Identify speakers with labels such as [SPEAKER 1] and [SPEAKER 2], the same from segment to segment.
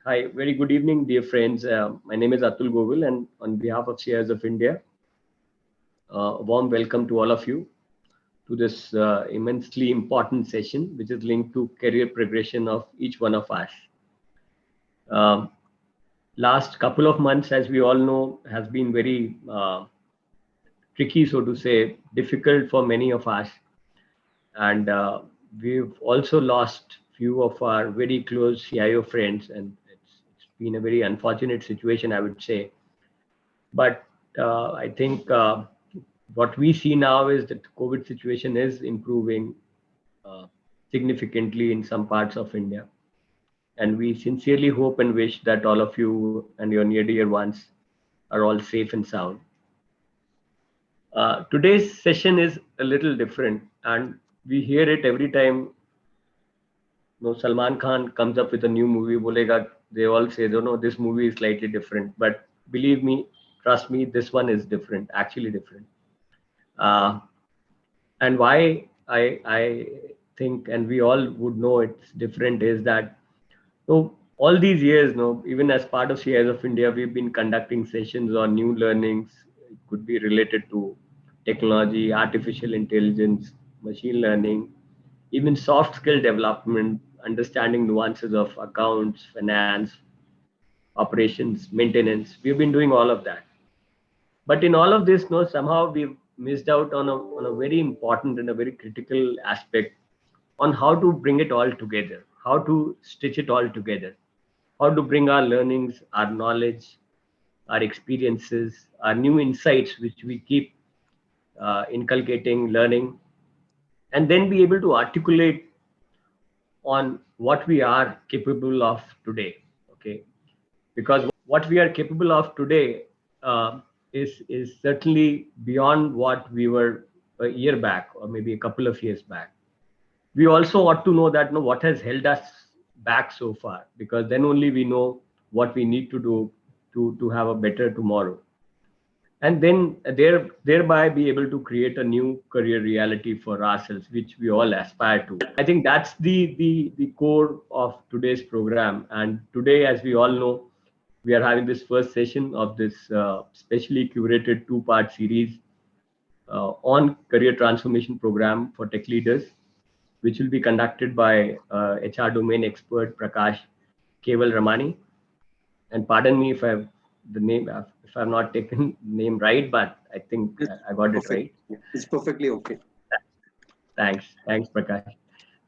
[SPEAKER 1] Hi, very good evening, dear friends. My name is Atul Govil, and on behalf of CIS of India, a warm welcome to all of you to this immensely important session, which is linked to career progression of each one of us. Um, Last couple of months, as we all know, has been very tricky, so to say, difficult for many of us, and we've also lost few of our very close CIO friends, and it's been a very unfortunate situation, I would say. But I think what we see now is that the COVID situation is improving uh, significantly in some parts of India. And we sincerely hope and wish that all of you and your near dear ones are all safe and sound. Today's session is a little different, and we hear it every time. Salman Khan comes up with a new movie. Bolega, they all say, no, this movie is slightly different. But believe me, trust me, this one is different, actually different. Uh, and why I think, and we all would know it's different, is that all these years, even as part of CIS of India, we've been conducting sessions on new learnings. It could be related to technology, artificial intelligence, machine learning, even soft skill development, understanding nuances of accounts, finance, operations, maintenance. We've been doing all of that. But in all of this, somehow we've missed out on a very important and a very critical aspect on how to bring it all together, how to stitch it all together, how to bring our learnings, our knowledge, our experiences, our new insights, which we keep inculcating, learning, and then be able to articulate on what we are capable of today. Okay, because what we are capable of today is certainly beyond what we were a year back or maybe a couple of years back. We also ought to know that what has held us back so far, because then only we know what we need to do to have a better tomorrow, and then thereby be able to create a new career reality for ourselves, which we all aspire to. I think that's the core of today's program. And today, as we all know, we are having this first session of this specially curated two-part series on career transformation program for tech leaders, which will be conducted by HR domain expert Prakash Keval Ramani. And pardon me if I've the name if I've not taken name right, but I think
[SPEAKER 2] It's
[SPEAKER 1] I got it
[SPEAKER 2] perfect.
[SPEAKER 1] right.
[SPEAKER 2] It's perfectly okay.
[SPEAKER 1] Thanks, Prakash.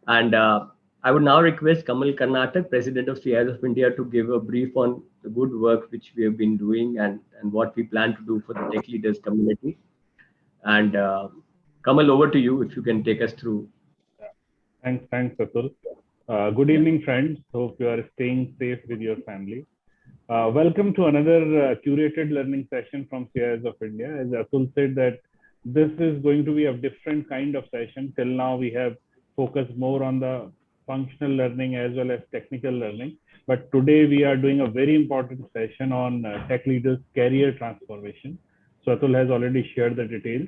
[SPEAKER 1] And I would now request Kamal Karnatak, President of CIS of India, to give a brief on the good work which we have been doing and what we plan to do for the tech leaders community. And Kamal, over to you if you can take us through.
[SPEAKER 3] Thanks, Atul. Good
[SPEAKER 1] Yeah.
[SPEAKER 3] evening, friends. Hope you are staying safe with your family. Welcome to another curated learning session from CIS of India. As Atul said, that this is going to be a different kind of session. Till now, we have focused more on the functional learning as well as technical learning. But today, we are doing a very important session on tech leaders' career transformation. So Atul has already shared the details.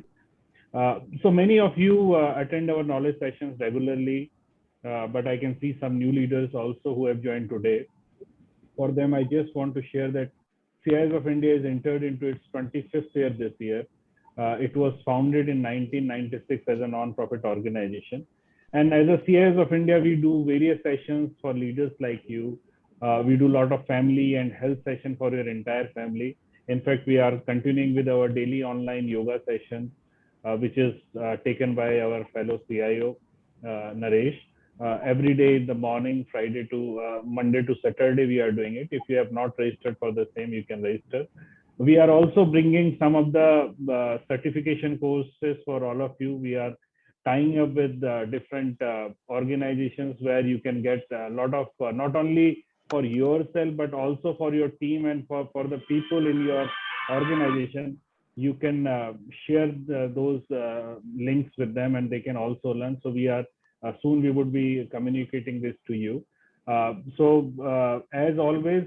[SPEAKER 3] So many of you attend our knowledge sessions regularly, but I can see some new leaders also who have joined today. For them, I just want to share that CIS of India has entered into its 25th year this year. It was founded in 1996 as a non-profit organization. And as a CIS of India, we do various sessions for leaders like you. We do a lot of family and health session for your entire family. In fact, we are continuing with our daily online yoga session, which is taken by our fellow CIO, Naresh. Every day in the morning, Friday to Monday to Saturday, we are doing it. If you have not registered for the same, you can register. We are also bringing some of the certification courses for all of you. We are tying up with different organizations where you can get a lot of, not only for yourself, but also for your team and for the people in your organization. You can share those links with them and they can also learn. So we are soon we would be communicating this to you. As always,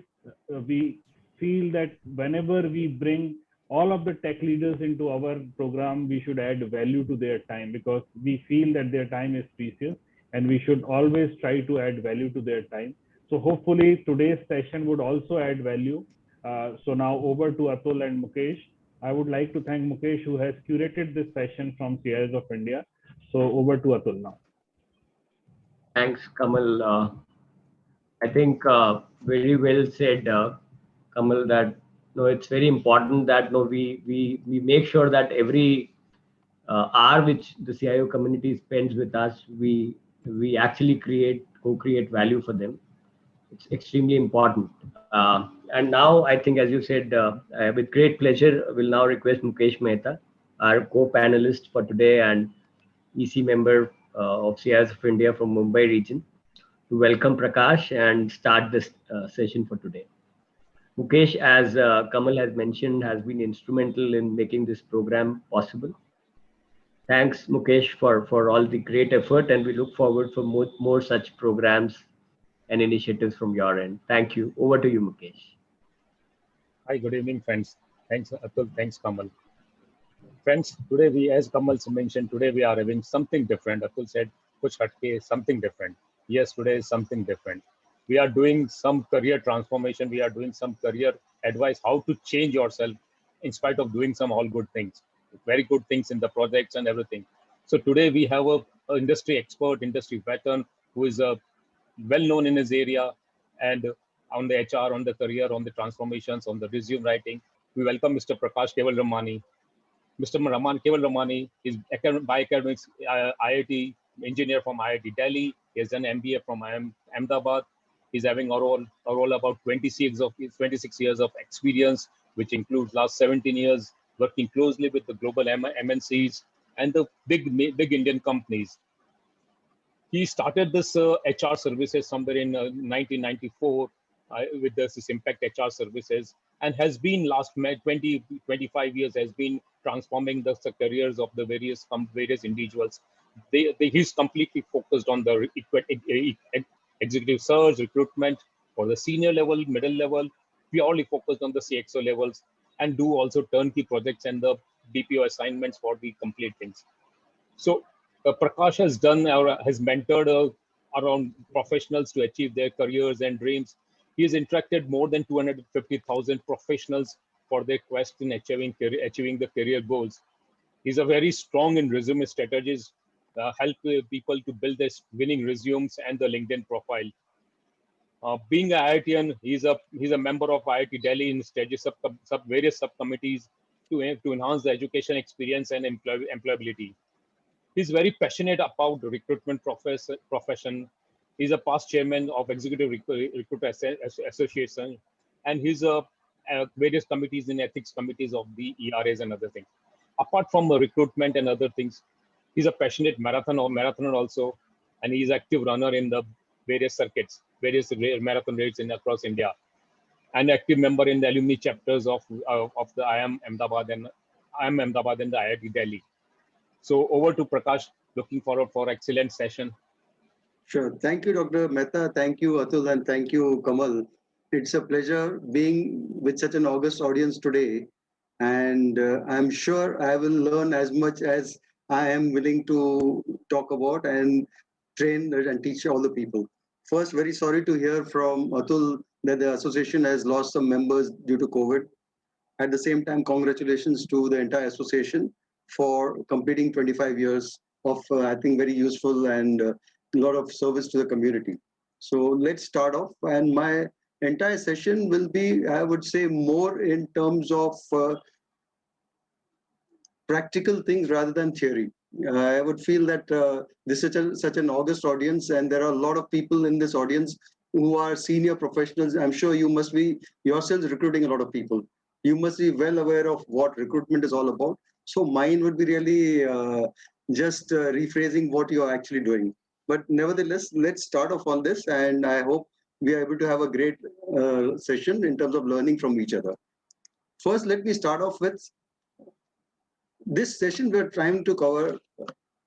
[SPEAKER 3] we feel that whenever we bring all of the tech leaders into our program, we should add value to their time, because we feel that their time is precious and we should always try to add value to their time. So hopefully today's session would also add value. So now over to Atul and Mukesh. I would like to thank Mukesh, who has curated this session from CIS of India. So over to Atul now.
[SPEAKER 1] Thanks, Kamal. I think very well said, Kamal. That no, it's very important that no, we make sure that every hour which the CIO community spends with us, we actually co-create value for them. It's extremely important. And now I think, as you said, with great pleasure, we'll now request Mukesh Mehta, our co-panelist for today and EC member of CIS of India from Mumbai region, to welcome Prakash and start this session for today. Mukesh, as Kamal has mentioned, has been instrumental in making this program possible. Thanks, Mukesh, for all the great effort, and we look forward for more such programs and initiatives from your end. Thank you. Over to you, Mukesh.
[SPEAKER 2] Hi, good evening, friends. Thanks, Atul. Thanks, Kamal. Friends, today as Kamal mentioned, today we are having something different. Atul said, Kuch Hatke, something different. Yes, today is something different. We are doing some career transformation. We are doing some career advice, how to change yourself in spite of doing some all good things, very good things in the projects and everything. So today we have a industry expert, industry veteran, who is well known in his area and on the HR, on the career, on the transformations, on the resume writing. We welcome Mr. Prakash Keval Ramani. Mr. Keval Ramani is bioacademics IIT engineer from IIT Delhi. He has done MBA from Ahmedabad. He's having overall about 26 years of experience, which includes last 17 years working closely with the global MNCs and the big Indian companies. He started this HR services somewhere in 1994 with this Impact HR services, and has been last 25 years has been transforming the careers of the various individuals. He's completely focused on the executive search, recruitment for the senior level, middle level, purely focused on the CXO levels, and do also turnkey projects and the BPO assignments for the complete things. So Prakash has mentored around professionals to achieve their careers and dreams. He has interacted more than 250,000 professionals for their quest in achieving the career goals. He's a very strong in resume strategies, help people to build their winning resumes and the LinkedIn profile. Being an IITian, he's a member of IIT Delhi in various subcommittees to enhance the education experience and employability. He's very passionate about the recruitment profession. He's a past chairman of Executive Recruiter Association, and he's various committees in ethics committees of the ERAs and other things. Apart from the recruitment and other things, he's a passionate marathoner also, and he's active runner in the various circuits, various marathon races across India, and active member in the alumni chapters of the IIM Ahmedabad and the IIT Delhi. So over to Prakash. Looking forward for excellent session.
[SPEAKER 4] Sure. Thank you, Dr. Mehta. Thank you, Atul, and thank you, Kamal. It's a pleasure being with such an august audience today. And I'm sure I will learn as much as I am willing to talk about and train and teach all the people. First, very sorry to hear from Atul that the association has lost some members due to COVID. At the same time, congratulations to the entire association for completing 25 years of, I think, very useful and a lot of service to the community. So let's start off. And my entire session will be, I would say, more in terms of practical things rather than theory. I would feel that this is such an august audience, and there are a lot of people in this audience who are senior professionals. I'm sure you must be yourselves recruiting a lot of people. You must be well aware of what recruitment is all about. So mine would be really just rephrasing what you're actually doing. But nevertheless, let's start off on this, and I hope we are able to have a great session in terms of learning from each other. First, let me start off with this session. We're trying to cover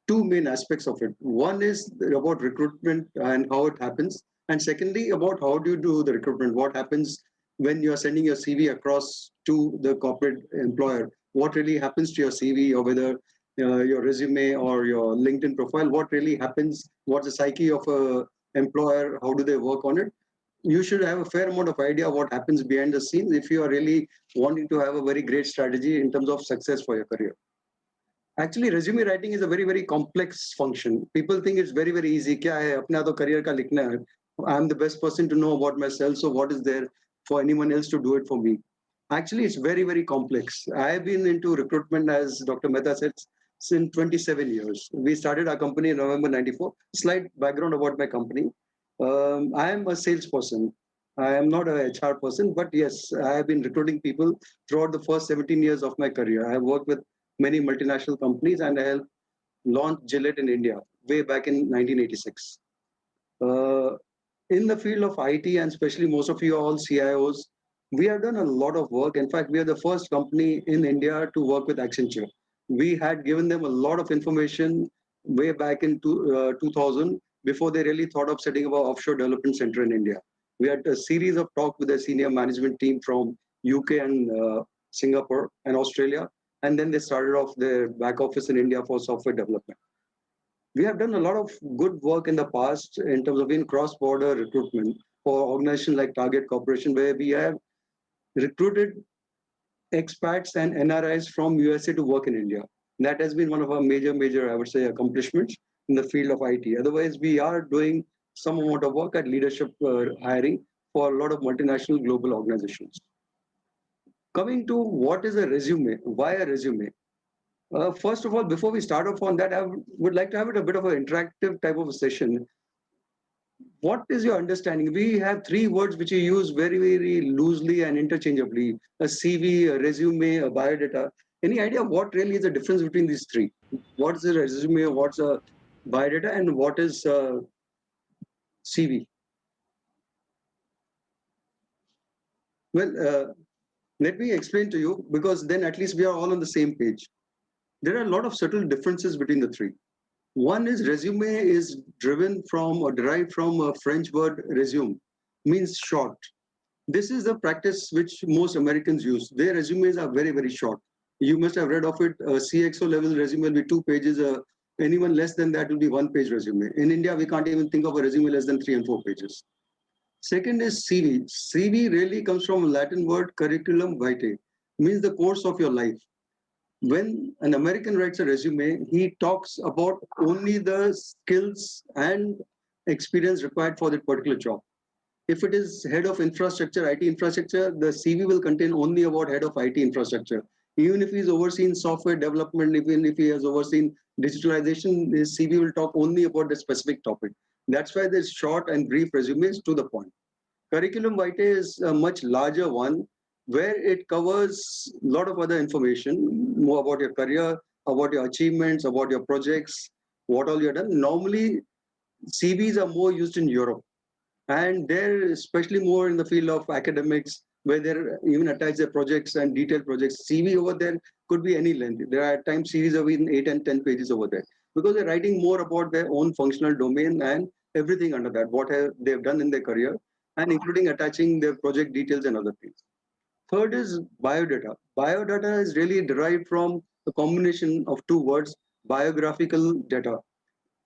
[SPEAKER 4] two main aspects of it. One is about recruitment and how it happens. And secondly, about how do you do the recruitment? What happens when you're sending your CV across to the corporate employer? What really happens to your CV, or whether your resume or your LinkedIn profile, what really happens? What's the psyche of a employer? How do they work on it? you should have a fair amount of idea what happens behind the scenes if you are really wanting to have a very great strategy in terms of success for your career. Actually, resume writing is a very, very complex function. People think it's very, very easy. क्या है अपना तो career का लिखना है. I'm the best person to know about myself. So what is there for anyone else to do it for me? Actually, it's very, very complex. I've been into recruitment, as Dr. Mehta said, since 27 years. We started our company in November 94. Slight background about my company. I am a salesperson. I am not a HR person, but yes, I have been recruiting people throughout the first 17 years of my career. I have worked with many multinational companies, and I helped launch Gillette in India way back in 1986. Uh, in the field of IT, and especially most of you are all CIOs, we have done a lot of work. In fact, we are the first company in India to work with Accenture. We had given them a lot of information way back in 2000 before they really thought of setting up an offshore development center in India. We had a series of talks with the senior management team from UK and Singapore and Australia, and then they started off their back office in India for software development. We have done a lot of good work in the past in terms of in cross-border recruitment for organizations like Target Corporation, where we have recruited expats and NRIs from USA to work in India. That has been one of our major, I would say, accomplishments in the field of IT. Otherwise, we are doing some amount of work at leadership hiring for a lot of multinational global organizations. Coming to what is a resume, why a resume? First of all, before we start off on that, I would like to have it a bit of an interactive type of a session. What is your understanding? We have three words which you use very, very loosely and interchangeably: a CV, a resume, a biodata. Any idea what really is the difference between these three? What is a resume, what's a biodata, and what is a CV? Well, let me explain to you, because then at least we are all on the same page. There are a lot of subtle differences between the three. One is resume is driven from or derived from a French word resume, means short. This is the practice which most Americans use. Their resumes are very, very short. You must have read of it. A CXO level resume will be 2 pages. Anyone less than that will be 1-page resume. In India, we can't even think of a resume less than 3 and 4 pages. Second is CV. CV really comes from a Latin word curriculum vitae, means the course of your life. When an American writes a resume, he talks about only the skills and experience required for that particular job. If it is head of infrastructure, IT infrastructure, the CV will contain only about head of IT infrastructure. Even if he's overseen software development, even if he has overseen digitalization, his CV will talk only about the specific topic. That's why there's short and brief resumes to the point. Curriculum vitae is a much larger one, where it covers a lot of other information, more about your career, about your achievements, about your projects, what all you've done. Normally, CVs are more used in Europe, and they're especially more in the field of academics, where they're even attach their projects and detailed projects. CV over there could be any length. There are times series of even 8 and 10 pages over there, because they're writing more about their own functional domain and everything under that, what they've done in their career, and including attaching their project details and other things. Third is biodata. Biodata is really derived from a combination of two words: biographical data.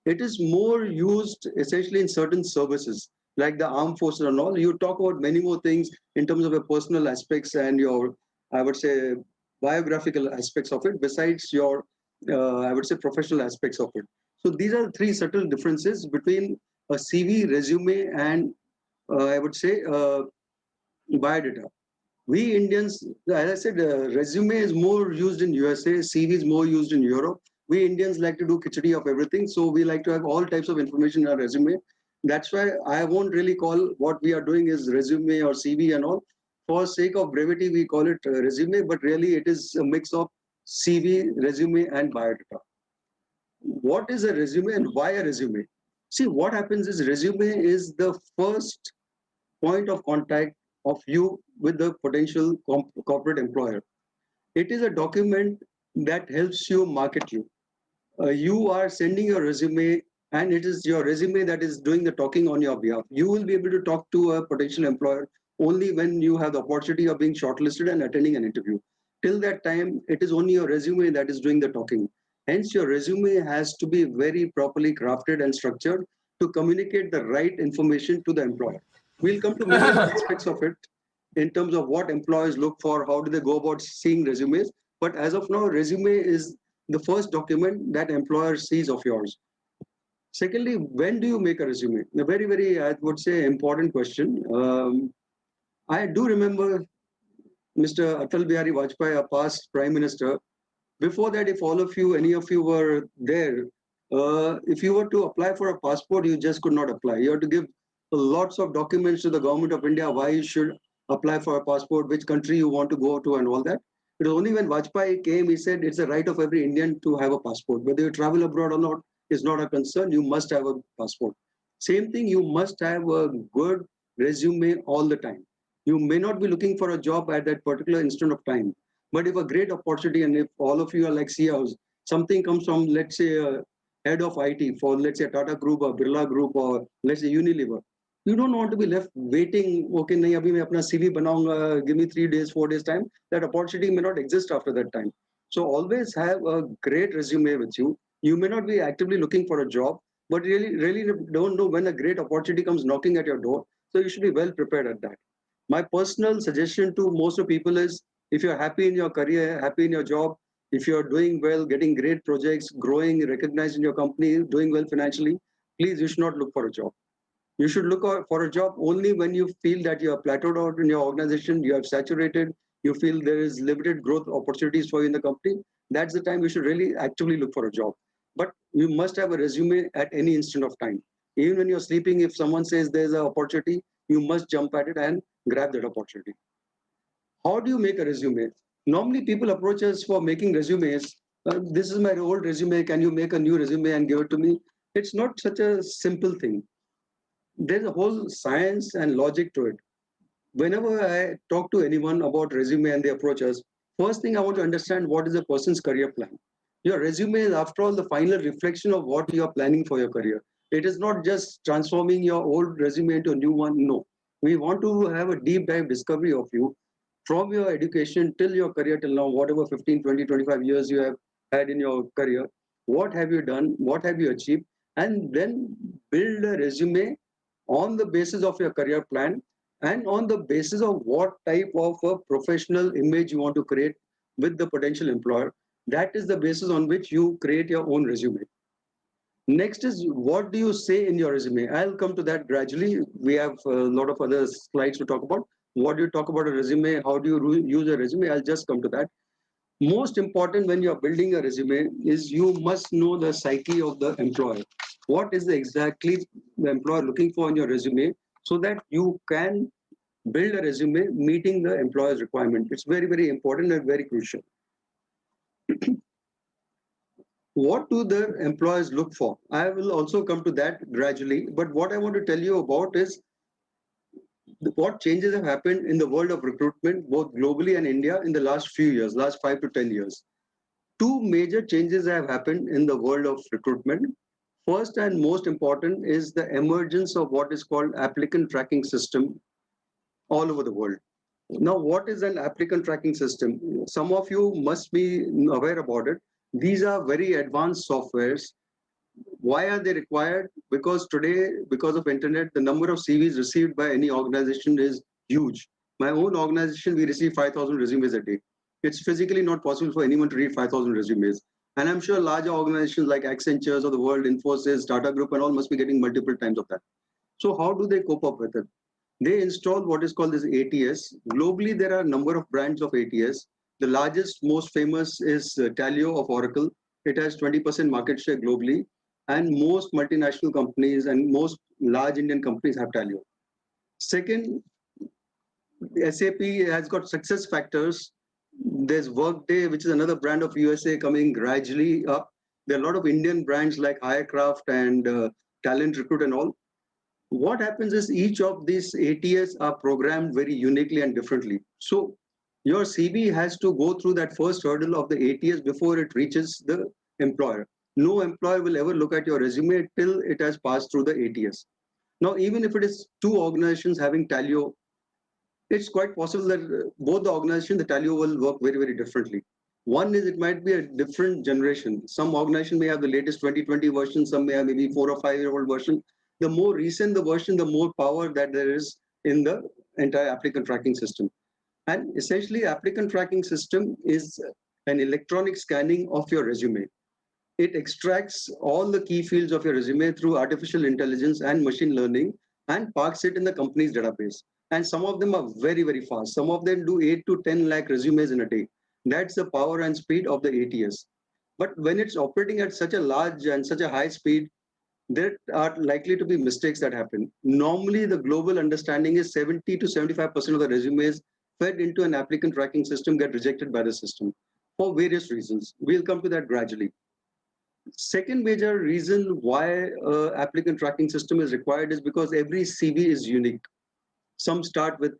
[SPEAKER 4] It is more used essentially in certain services like the armed forces and all. You talk about many more things in terms of your personal aspects and your, I would say, biographical aspects of it, besides your, I would say, professional aspects of it. So these are the three subtle differences between a CV, resume, and I would say biodata. We Indians, as I said, resume is more used in USA, CV is more used in Europe. We Indians like to do khichdi of everything, so we like to have all types of information in our resume. That's why I won't really call what we are doing is resume or CV and all. For sake of brevity, we call it resume, but really it is a mix of CV, resume, and biodata. What is a resume and why a resume? See, what happens is resume is the first point of contact of you with the potential corporate employer. It is a document that helps you market you. You are sending your resume, and it is your resume that is doing the talking on your behalf. You will be able to talk to a potential employer only when you have the opportunity of being shortlisted and attending an interview. Till that time, it is only your resume that is doing the talking. Hence, your resume has to be very properly crafted and structured to communicate the right information to the employer. We'll come to many aspects of it in terms of what employers look for, how do they go about seeing resumes. But as of now, resume is the first document that employer sees of yours. Secondly, when do you make a resume? A very, very, I would say, important question. I do remember Mr. Atal Bihari Vajpayee, a past prime minister. Before that, if all of you, any of you were there, if you were to apply for a passport, you just could not apply. You have to give lots of documents to the government of India why you should apply for a passport, which country you want to go to, and all that. It was only when Vajpayee came, he said it's a right of every Indian to have a passport. Whether you travel abroad or not is not a concern. You must have a passport. Same thing, you must have a good resume all the time. You may not be looking for a job at that particular instant of time, but if a great opportunity, and if all of you are like CEOs, something comes from, let's say, a head of IT for, let's say, Tata Group or Birla Group or, let's say, Unilever, you don't want to be left waiting, okay, nahi, abhi main apna CV banaunga, give me 3 days, 4 days time. That opportunity may not exist after that time. So always have a great resume with you. You may not be actively looking for a job, but really don't know when a great opportunity comes knocking at your door. So you should be well prepared at that. My personal suggestion to most of people is, if you're happy in your career, happy in your job, if you're doing well, getting great projects, growing, recognized in your company, doing well financially, please, you should not look for a job. You should look for a job only when you feel that you are plateaued out in your organization, you have saturated, you feel there is limited growth opportunities for you in the company. That's the time you should really actively look for a job. But you must have a resume at any instant of time. Even when you're sleeping, if someone says there's an opportunity, you must jump at it and grab that opportunity. How do you make a resume? Normally, people approach us for making resumes. This is my old resume. Can you make a new resume and give it to me? It's not such a simple thing. There's a whole science and logic to it. Whenever I talk to anyone about resume and they approach us, first thing I want to understand, what is a person's career plan. Your resume is, after all, the final reflection of what you are planning for your career. It is not just transforming your old resume into a new one. No, we want to have a deep dive discovery of you from your education till your career till now, whatever 15, 20, 25 years you have had in your career. What have you done? What have you achieved? And then build a resume on the basis of your career plan and on the basis of what type of a professional image you want to create with the potential employer. That is the basis on which you create your own resume. Next is, what do you say in your resume? I'll come to that gradually. We have a lot of other slides to talk about. What do you talk about a resume? How do you use a resume? I'll just come to that. Most important when you're building a resume is you must know the psyche of the employer. What is exactly the employer looking for in your resume, so that you can build a resume meeting the employer's requirement. It's very, very important and very crucial. What do the employers look for? I will also come to that gradually, but what I want to tell you about is what changes have happened in the world of recruitment, both globally and India, in the last few years, last 5 to 10 years. Two major changes have happened in the world of recruitment. First and most important is the emergence of what is called applicant tracking system all over the world. Now, what is an applicant tracking system? Some of you must be aware about it. These are very advanced softwares. Why are they required? Because today, because of internet, the number of CVs received by any organization is huge. My own organization, we receive 5,000 resumes a day. It's physically not possible for anyone to read 5,000 resumes. And I'm sure larger organizations like Accenture of the world, Infosys, Tata Group and all must be getting multiple times of that. So how do they cope up with it? They install what is called as ATS. Globally, there are a number of brands of ATS. The largest, most famous is Taleo of Oracle. It has 20% market share globally. And most multinational companies and most large Indian companies have Taleo. Second, SAP has got success factors. There's Workday, which is another brand of USA coming gradually up. There are a lot of Indian brands like Hirecraft and Talent Recruit and all. What happens is each of these ATS are programmed very uniquely and differently. So your CV has to go through that first hurdle of the ATS before it reaches the employer. No employer will ever look at your resume till it has passed through the ATS. Now, even if it is two organizations having Taleo, it's quite possible that both the organizations, the Taleo will work very, very differently. One is, it might be a different generation. Some organization may have the latest 2020 version, some may have maybe 4 or 5 year old version. The more recent the version, the more power that there is in the entire applicant tracking system. And essentially, applicant tracking system is an electronic scanning of your resume. It extracts all the key fields of your resume through artificial intelligence and machine learning and parks it in the company's database. And some of them are very, very fast. Some of them do 8 to 10 lakh resumes in a day. That's the power and speed of the ATS. But when it's operating at such a large and such a high speed, there are likely to be mistakes that happen. Normally, the global understanding is 70 to 75% of the resumes fed into an applicant tracking system get rejected by the system for various reasons. We'll come to that gradually. Second major reason why applicant tracking system is required is because every CV is unique. Some start with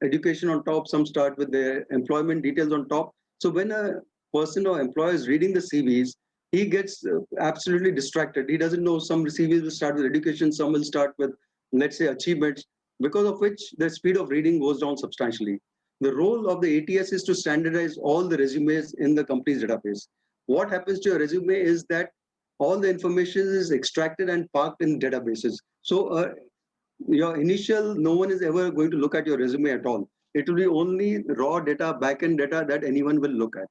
[SPEAKER 4] education on top, some start with their employment details on top. So when a person or employer is reading the CVs, he gets absolutely distracted. He doesn't know, some CVs will start with education, some will start with, let's say, achievements, because of which the speed of reading goes down substantially. The role of the ATS is to standardize all the resumes in the company's database. What happens to your resume is that all the information is extracted and parked in databases. So your initial, no one is ever going to look at your resume at all. It will be only raw data, backend data that anyone will look at.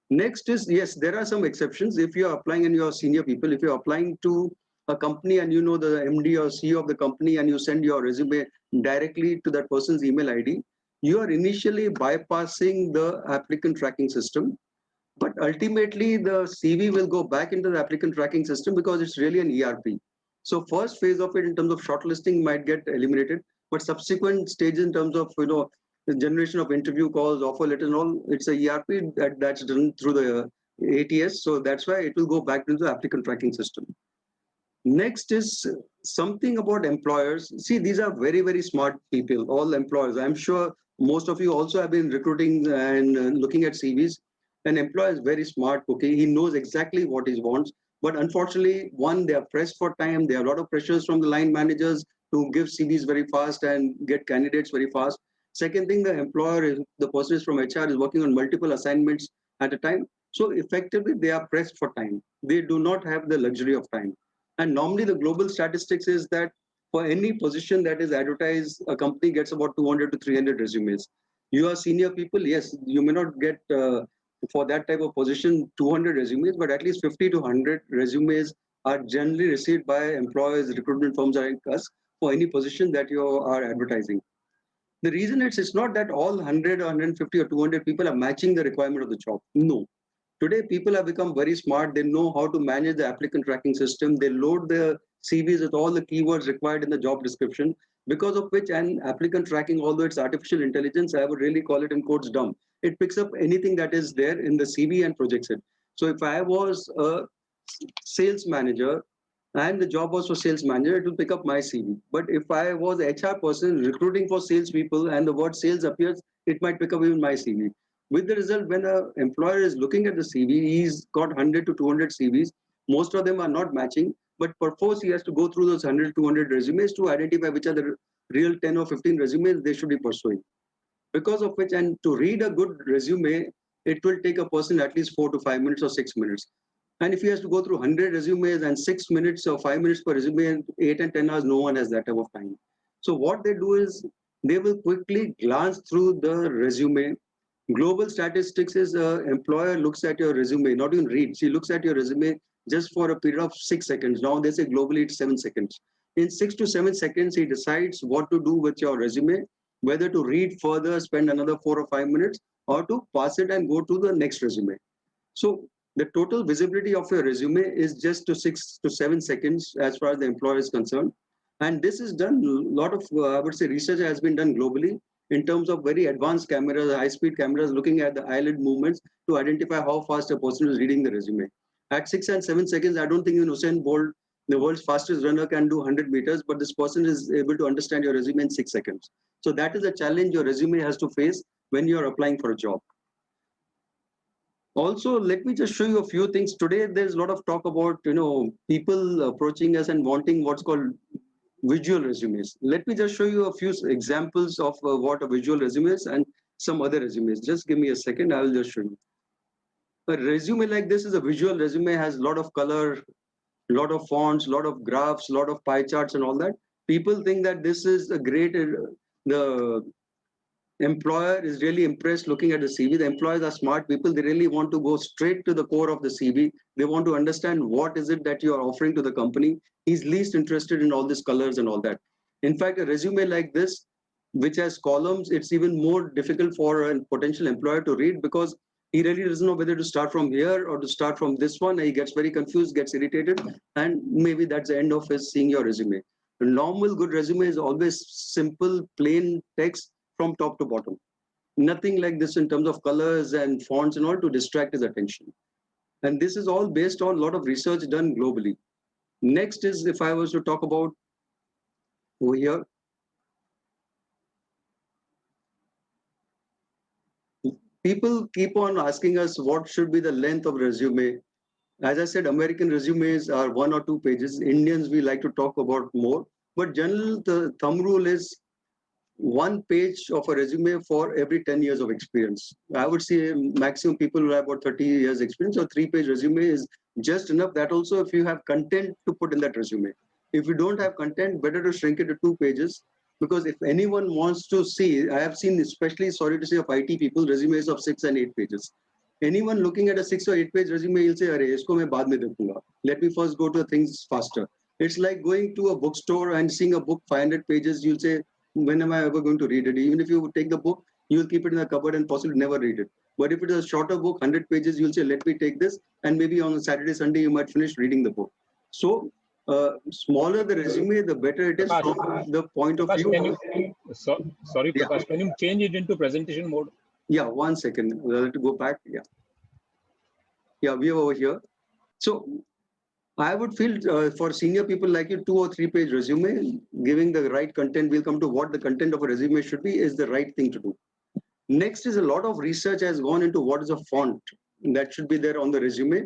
[SPEAKER 4] Next is, yes, there are some exceptions. If you're applying and you're senior people, if you're applying to a company and you know the MD or CEO of the company and you send your resume directly to that person's email ID, you are initially bypassing the applicant tracking system. But ultimately, the CV will go back into the applicant tracking system because it's really an ERP. So first phase of it in terms of shortlisting might get eliminated, but subsequent stages in terms of the generation of interview calls, offer letters, and all, it's a ERP that's done through the ATS. So that's why it will go back into the applicant tracking system. Next is something about employers. See, these are very, very smart people, all employers. I'm sure most of you also have been recruiting and looking at CVs. An employer is very smart, okay? He knows exactly what he wants. But unfortunately, one, they are pressed for time. There are a lot of pressures from the line managers to give CVs very fast and get candidates very fast. Second thing, the employer, the person is from HR, is working on multiple assignments at a time. So effectively, they are pressed for time. They do not have the luxury of time. And normally the global statistics is that for any position that is advertised, a company gets about 200 to 300 resumes. You are senior people, yes, you may not get for that type of position 200 resumes, but at least 50 to 100 resumes are generally received by employers, recruitment firms like us for any position that you are advertising. The reason it's not that all 100 or 150 or 200 people are matching the requirement of the job. No. Today, people have become very smart. They know how to manage the applicant tracking system. They load the CVs with all the keywords required in the job description, because of which an applicant tracking, although it's artificial intelligence, I would really call it in quotes dumb. It picks up anything that is there in the CV and projects it. So if I was a sales manager and the job was for sales manager, it will pick up my CV. But if I was a HR person recruiting for salespeople and the word sales appears, it might pick up even my CV. With the result, when an employer is looking at the CV, he's got 100 to 200 CVs. Most of them are not matching, but perforce he has to go through those 100 to 200 resumes to identify which are the real 10 or 15 resumes they should be pursuing. Because of which, and to read a good resume, it will take a person at least 4 to 5 minutes or 6 minutes. And if he has to go through 100 resumes and 6 minutes or 5 minutes per resume, and 8 and 10 hours, no one has that type of time. So what they do is they will quickly glance through the resume. Global statistics is employer looks at your resume, not even reads. He looks at your resume just for a period of 6 seconds. Now they say globally it's 7 seconds. In 6 to 7 seconds, he decides what to do with your resume, whether to read further, spend another 4 or 5 minutes, or to pass it and go to the next resume. So the total visibility of your resume is just to 6 to 7 seconds as far as the employer is concerned. And this is done, a lot of, I would say, research has been done globally in terms of very advanced cameras, high-speed cameras, looking at the eyelid movements to identify how fast a person is reading the resume. At 6 and 7 seconds, I don't think even Usain Bolt, the world's fastest runner, can do 100 meters, but this person is able to understand your resume in 6 seconds. So that is a challenge your resume has to face when you're applying for a job. Also, let me just show you a few things. Today, there's a lot of talk about, people approaching us and wanting what's called visual resumes. Let me just show you a few examples of what a visual resume is and some other resumes. Just give me a second, I will just show you. A resume like this is a visual resume, has a lot of color, a lot of fonts, a lot of graphs, a lot of pie charts and all that. People think that this is a great, the employer is really impressed looking at the CV. The employers are smart people. They really want to go straight to the core of the CV. They want to understand what is it that you are offering to the company. He's least interested in all these colors and all that. In fact, a resume like this, which has columns, it's even more difficult for a potential employer to read because he really doesn't know whether to start from here or to start from this one. He gets very confused, gets irritated, and maybe that's the end of his seeing your resume. A normal good resume is always simple, plain text from top to bottom. Nothing like this in terms of colors and fonts and all to distract his attention. And this is all based on a lot of research done globally. Next is, if I was to talk about over here, people keep on asking us what should be the length of resume. As I said, American resumes are 1 or 2 pages. Indians, we like to talk about more. But general, the thumb rule is 1 page of a resume for every 10 years of experience. I would say maximum people who have about 30 years experience, or 3-page resume is just enough. That also if you have content to put in that resume. If you don't have content, better to shrink it to 2 pages. Because if anyone wants to see, I have seen, especially, sorry to say, of IT people, resumes of 6 and 8 pages. Anyone looking at a 6 or 8-page resume, he'll say, "Arey, isko main baad mein dekhoonga. Let me first go to things faster." It's like going to a bookstore and seeing a book 500 pages. You'll say, when am I ever going to read it? Even if you take the book, you'll keep it in the cupboard and possibly never read it. But if it is a shorter book, 100 pages, you'll say, let me take this. And maybe on a Saturday, Sunday, you might finish reading the book. So smaller the resume, the better it is from the point of
[SPEAKER 2] Prakash,
[SPEAKER 4] view.
[SPEAKER 2] Sorry, Prakash, can you change it into presentation mode?
[SPEAKER 4] Yeah, 1 second. I'll have to go back. Yeah, we are over here. So I would feel for senior people like you, 2 or 3-page resume, giving the right content, we'll come to what the content of a resume should be, is the right thing to do. Next is a lot of research has gone into what is a font that should be there on the resume.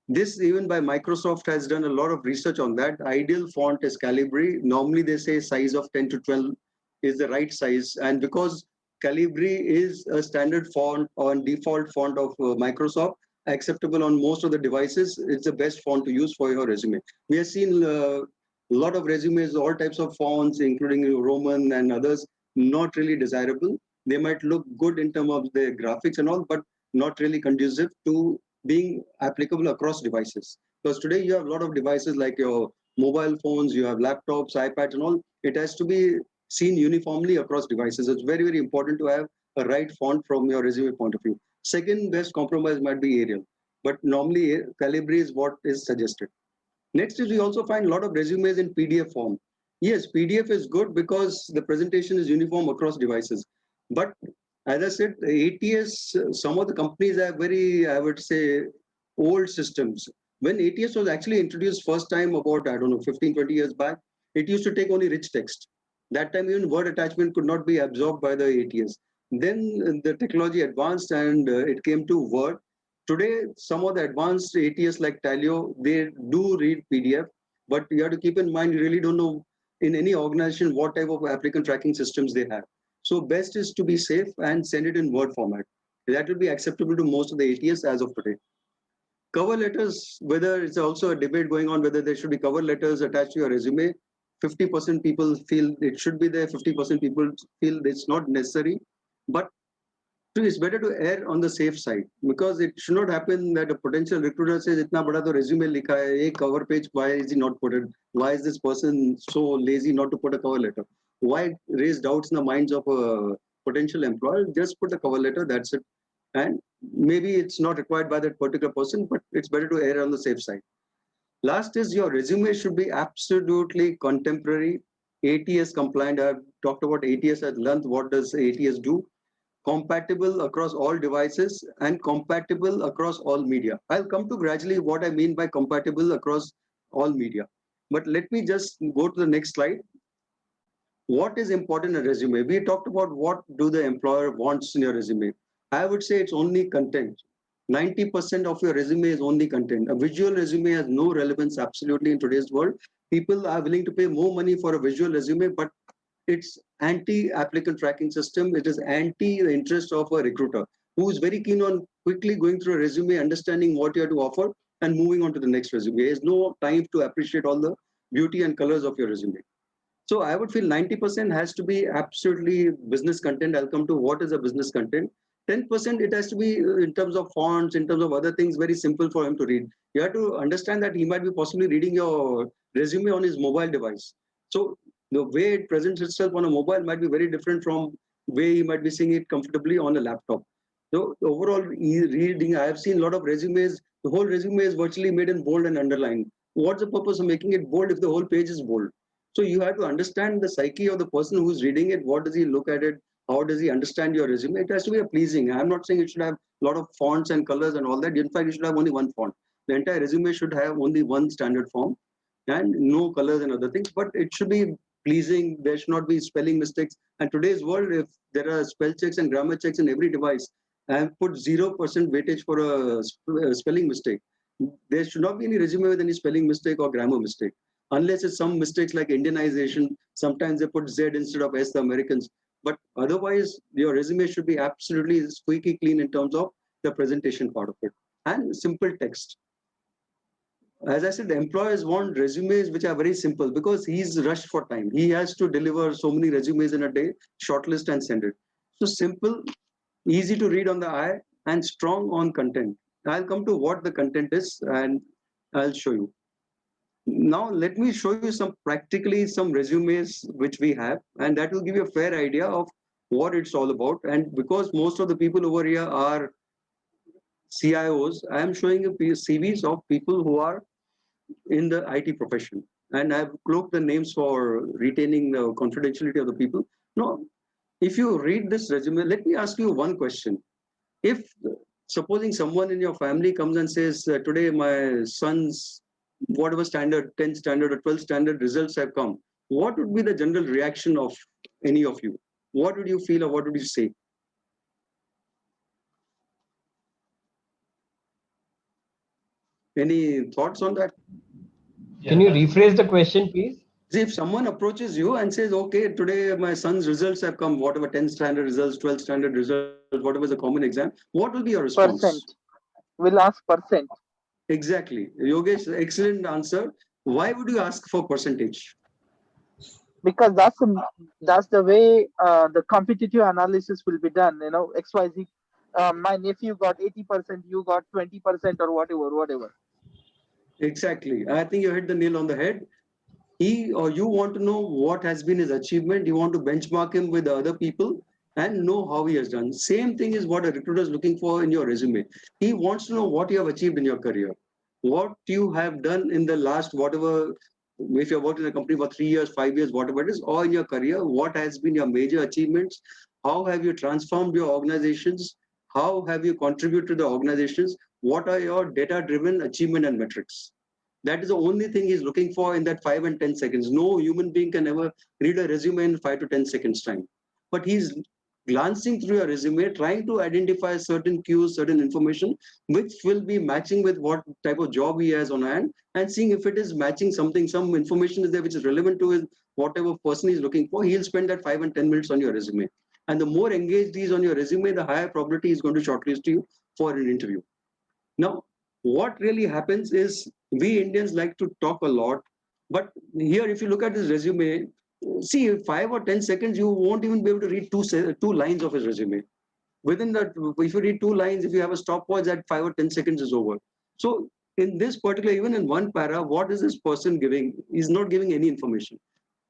[SPEAKER 4] This even by Microsoft has done a lot of research on that. Ideal font is Calibri. Normally they say size of 10 to 12 is the right size. And because Calibri is a standard font or default font of Microsoft, acceptable on most of the devices, it's the best font to use for your resume. We have seen a lot of resumes, all types of fonts, including Roman and others, not really desirable. They might look good in terms of the graphics and all, but not really conducive to being applicable across devices. Because today you have a lot of devices like your mobile phones, you have laptops, iPads and all. It has to be seen uniformly across devices. It's very, very important to have a right font from your resume point of view. Second best compromise might be Arial, but normally Calibri is what is suggested. Next is we also find a lot of resumes in PDF form. Yes, PDF is good because the presentation is uniform across devices. But as I said, ATS, some of the companies have very, I would say, old systems. When ATS was actually introduced first time about, I don't know, 15, 20 years back, it used to take only rich text. That time even word attachment could not be absorbed by the ATS. Then the technology advanced and it came to Word. Today, some of the advanced ATS like Talio, they do read PDF, but you have to keep in mind, you really don't know in any organization what type of applicant tracking systems they have. So best is to be safe and send it in Word format. That will be acceptable to most of the ATS as of today. Cover letters, whether it's also a debate going on whether there should be cover letters attached to your resume. 50% people feel it should be there, 50% people feel it's not necessary. But it's better to err on the safe side because it should not happen that a potential recruiter says, "Itna bada to resume likha hai, a cover page, why is he not put it? Why is this person so lazy not to put a cover letter? Why raise doubts in the minds of a potential employer? Just put a cover letter, that's it. And maybe it's not required by that particular person, but it's better to err on the safe side. Last is your resume should be absolutely contemporary, ATS compliant. I've talked about ATS at length. What does ATS do? Compatible across all devices and compatible across all media. I'll come to gradually what I mean by compatible across all media. But let me just go to the next slide. What is important in a resume? We talked about what do the employer wants in your resume. I would say it's only content. 90% of your resume is only content. A visual resume has no relevance absolutely in today's world. People are willing to pay more money for a visual resume, but it's anti-applicant tracking system. It is anti the interest of a recruiter who is very keen on quickly going through a resume, understanding what you have to offer and moving on to the next resume. There is no time to appreciate all the beauty and colors of your resume. So I would feel 90% has to be absolutely business content. I'll come to what is a business content. 10% it has to be in terms of fonts, in terms of other things, very simple for him to read. You have to understand that he might be possibly reading your resume on his mobile device. So the way it presents itself on a mobile might be very different from way he might be seeing it comfortably on a laptop. So overall reading, I have seen a lot of resumes. The whole resume is virtually made in bold and underlined. What's the purpose of making it bold if the whole page is bold? So you have to understand the psyche of the person who's reading it. What does he look at it? How does he understand your resume? It has to be a pleasing. I'm not saying it should have a lot of fonts and colors and all that. In fact, it should have only one font. The entire resume should have only one standard form and no colors and other things, but it should be pleasing. There should not be spelling mistakes. And today's world, if there are spell checks and grammar checks in every device, I have put 0% weightage for a spelling mistake. There should not be any resume with any spelling mistake or grammar mistake, unless it's some mistakes like Indianization. Sometimes they put Z instead of S, the Americans. But otherwise, your resume should be absolutely squeaky clean in terms of the presentation part of it and simple text. As I said, the employers want resumes which are very simple because he's rushed for time. He has to deliver so many resumes in a day, shortlist and send it. So simple, easy to read on the eye, and strong on content. I'll come to what the content is and I'll show you. Now, let me show you some resumes which we have, and that will give you a fair idea of what it's all about. And because most of the people over here are CIOs, I am showing you CVs of people who are in the IT profession. And I've cloaked the names for retaining the confidentiality of the people. No, if you read this resume, let me ask you one question. If supposing someone in your family comes and says, today my son's whatever standard, 10th standard or 12th standard results have come, what would be the general reaction of any of you? What would you feel or what would you say? Any thoughts on that?
[SPEAKER 1] Can you rephrase the question, please?
[SPEAKER 4] See, if someone approaches you and says, okay, today my son's results have come, whatever 10th standard results, 12th standard results, whatever is a common exam, what will be your response?
[SPEAKER 5] Percent. We'll ask percent.
[SPEAKER 4] Exactly. Yogesh, excellent answer. Why would you ask for percentage?
[SPEAKER 5] Because that's the way the competitive analysis will be done. You know, XYZ. My nephew got 80%, you got 20% or whatever.
[SPEAKER 4] Exactly. I think you hit the nail on the head. He or you want to know what has been his achievement. You want to benchmark him with the other people and know how he has done. Same thing is what a recruiter is looking for in your resume. He wants to know what you have achieved in your career, what you have done in the last whatever. If you've worked in a company for 3 years, 5 years, whatever it is, or in your career, what has been your major achievements? How have you transformed your organizations? How have you contributed to the organizations? What are your data-driven achievement and metrics? That is the only thing he's looking for in that 5 and 10 seconds. No human being can ever read a resume in 5 to 10 seconds time. But he's glancing through your resume, trying to identify certain cues, certain information, which will be matching with what type of job he has on hand, and seeing if it is matching something, some information is there which is relevant to his whatever person he's looking for. He'll spend that 5 and 10 minutes on your resume. And the more engaged he is on your resume, the higher probability he's going to shortlist you for an interview. Now, what really happens is we Indians like to talk a lot, but here, if you look at his resume, see 5 or 10 seconds, you won't even be able to read two lines of his resume. Within that, if you read 2 lines, if you have a stopwatch, that 5 or 10 seconds is over. So in this particular, even in one para, what is this person giving? He's not giving any information,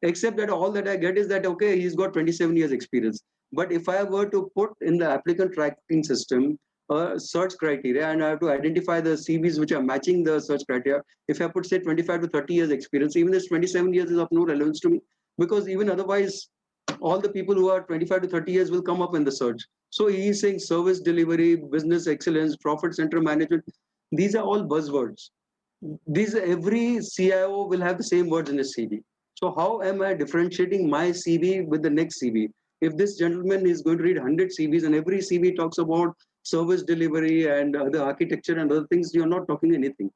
[SPEAKER 4] except that all that I get is that, okay, he's got 27 years experience. But if I were to put in the applicant tracking system a search criteria and I have to identify the CVs which are matching the search criteria, if I put say 25 to 30 years experience, even this 27 years is of no relevance to me, because even otherwise, all the people who are 25 to 30 years will come up in the search. So he is saying service delivery, business excellence, profit center management. These are all buzzwords. Every CIO will have the same words in his CV. So how am I differentiating my CV with the next CV? If this gentleman is going to read 100 CVs and every CV talks about service delivery and the architecture and other things, you're not talking anything.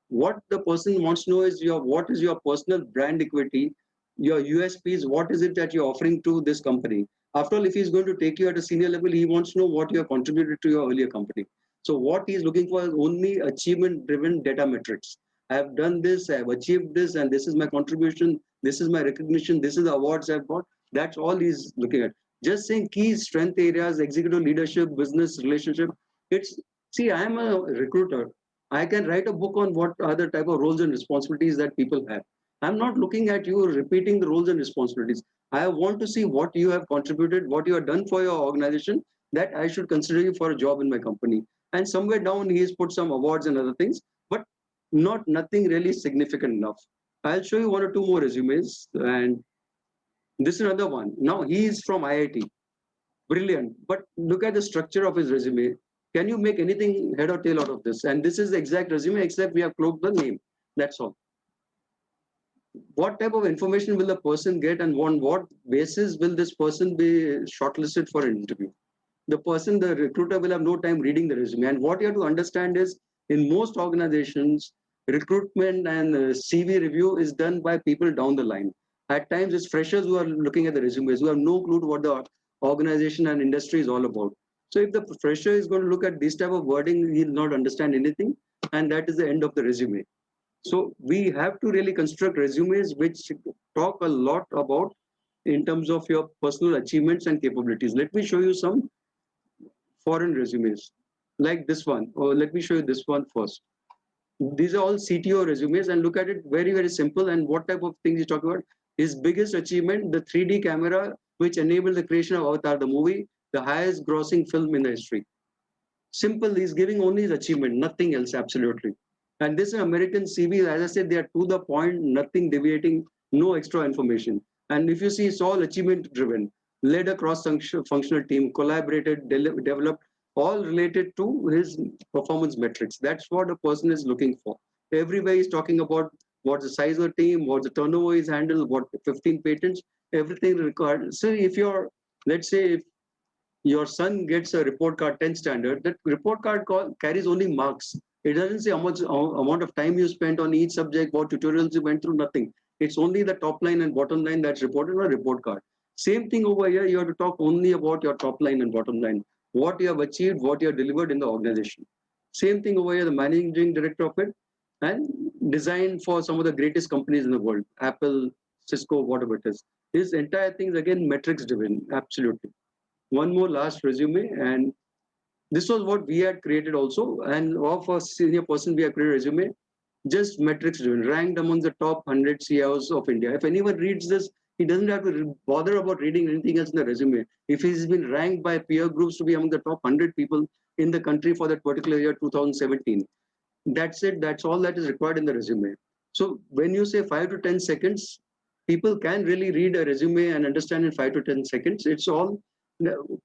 [SPEAKER 4] What the person wants to know is what is your personal brand equity, your USPs, what is it that you're offering to this company? After all, if he's going to take you at a senior level, he wants to know what you have contributed to your earlier company. So what he's looking for is only achievement-driven data metrics. I have done this, I have achieved this, and this is my contribution. this is my recognition, this is the awards I've got. That's all he's looking at. Just saying key strength areas, executive leadership, business relationship. It's, see, I'm a recruiter. I can write a book on what are the type of roles and responsibilities that people have. I'm not looking at you repeating the roles and responsibilities. I want to see what you have contributed, what you have done for your organization, that I should consider you for a job in my company. And somewhere down, he has put some awards and other things, but nothing really significant enough. I'll show you one or two more resumes, and this is another one. Now he is from IIT, brilliant. But look at the structure of his resume. Can you make anything head or tail out of this? And this is the exact resume, except we have cloaked the name. That's all. What type of information will the person get, and on what basis will this person be shortlisted for an interview? The recruiter will have no time reading the resume. And what you have to understand is, in most organizations, recruitment and CV review is done by people down the line. At times, it's freshers who are looking at the resumes, who have no clue to what the organization and industry is all about. So if the fresher is going to look at this type of wording, he'll not understand anything, and that is the end of the resume. So we have to really construct resumes which talk a lot about in terms of your personal achievements and capabilities. Let me show you some foreign resumes like this one, or let me show you this one first. These are all CTO resumes, and look at it, very, very simple. And what type of things you talk about? His biggest achievement, the 3D camera, which enabled the creation of Avatar, the movie, the highest grossing film in the history. Simple, he's giving only his achievement, nothing else, absolutely. And this is an American CV, as I said, they are to the point, nothing deviating, no extra information. And if you see, it's all achievement driven, led a cross-functional team, collaborated, developed, all related to his performance metrics. That's what a person is looking for. Everywhere he's talking about what's the size of the team, what's the turnover is handled, what 15 patents, everything required. So if you're, let's say, if your son gets a report card 10 standard, that report card carries only marks. It doesn't say how much amount of time you spent on each subject, what tutorials you went through, nothing. It's only the top line and bottom line that's reported on a report card. Same thing over here, you have to talk only about your top line and bottom line, what you have achieved, what you have delivered in the organization. Same thing over here, the managing director of it, and designed for some of the greatest companies in the world, Apple, Cisco, whatever it is. This entire thing is again metrics driven, absolutely. One more last resume, and this was what we had created also. And of a senior person, we have created a resume, just metrics driven, ranked among the top 100 CEOs of India. If anyone reads this, he doesn't have to bother about reading anything else in the resume. If he's been ranked by peer groups to be among the top 100 people in the country for that particular year, 2017, that's it. That's all that is required in the resume. So when you say 5 to 10 seconds, people can really read a resume and understand in 5 to 10 seconds. It's all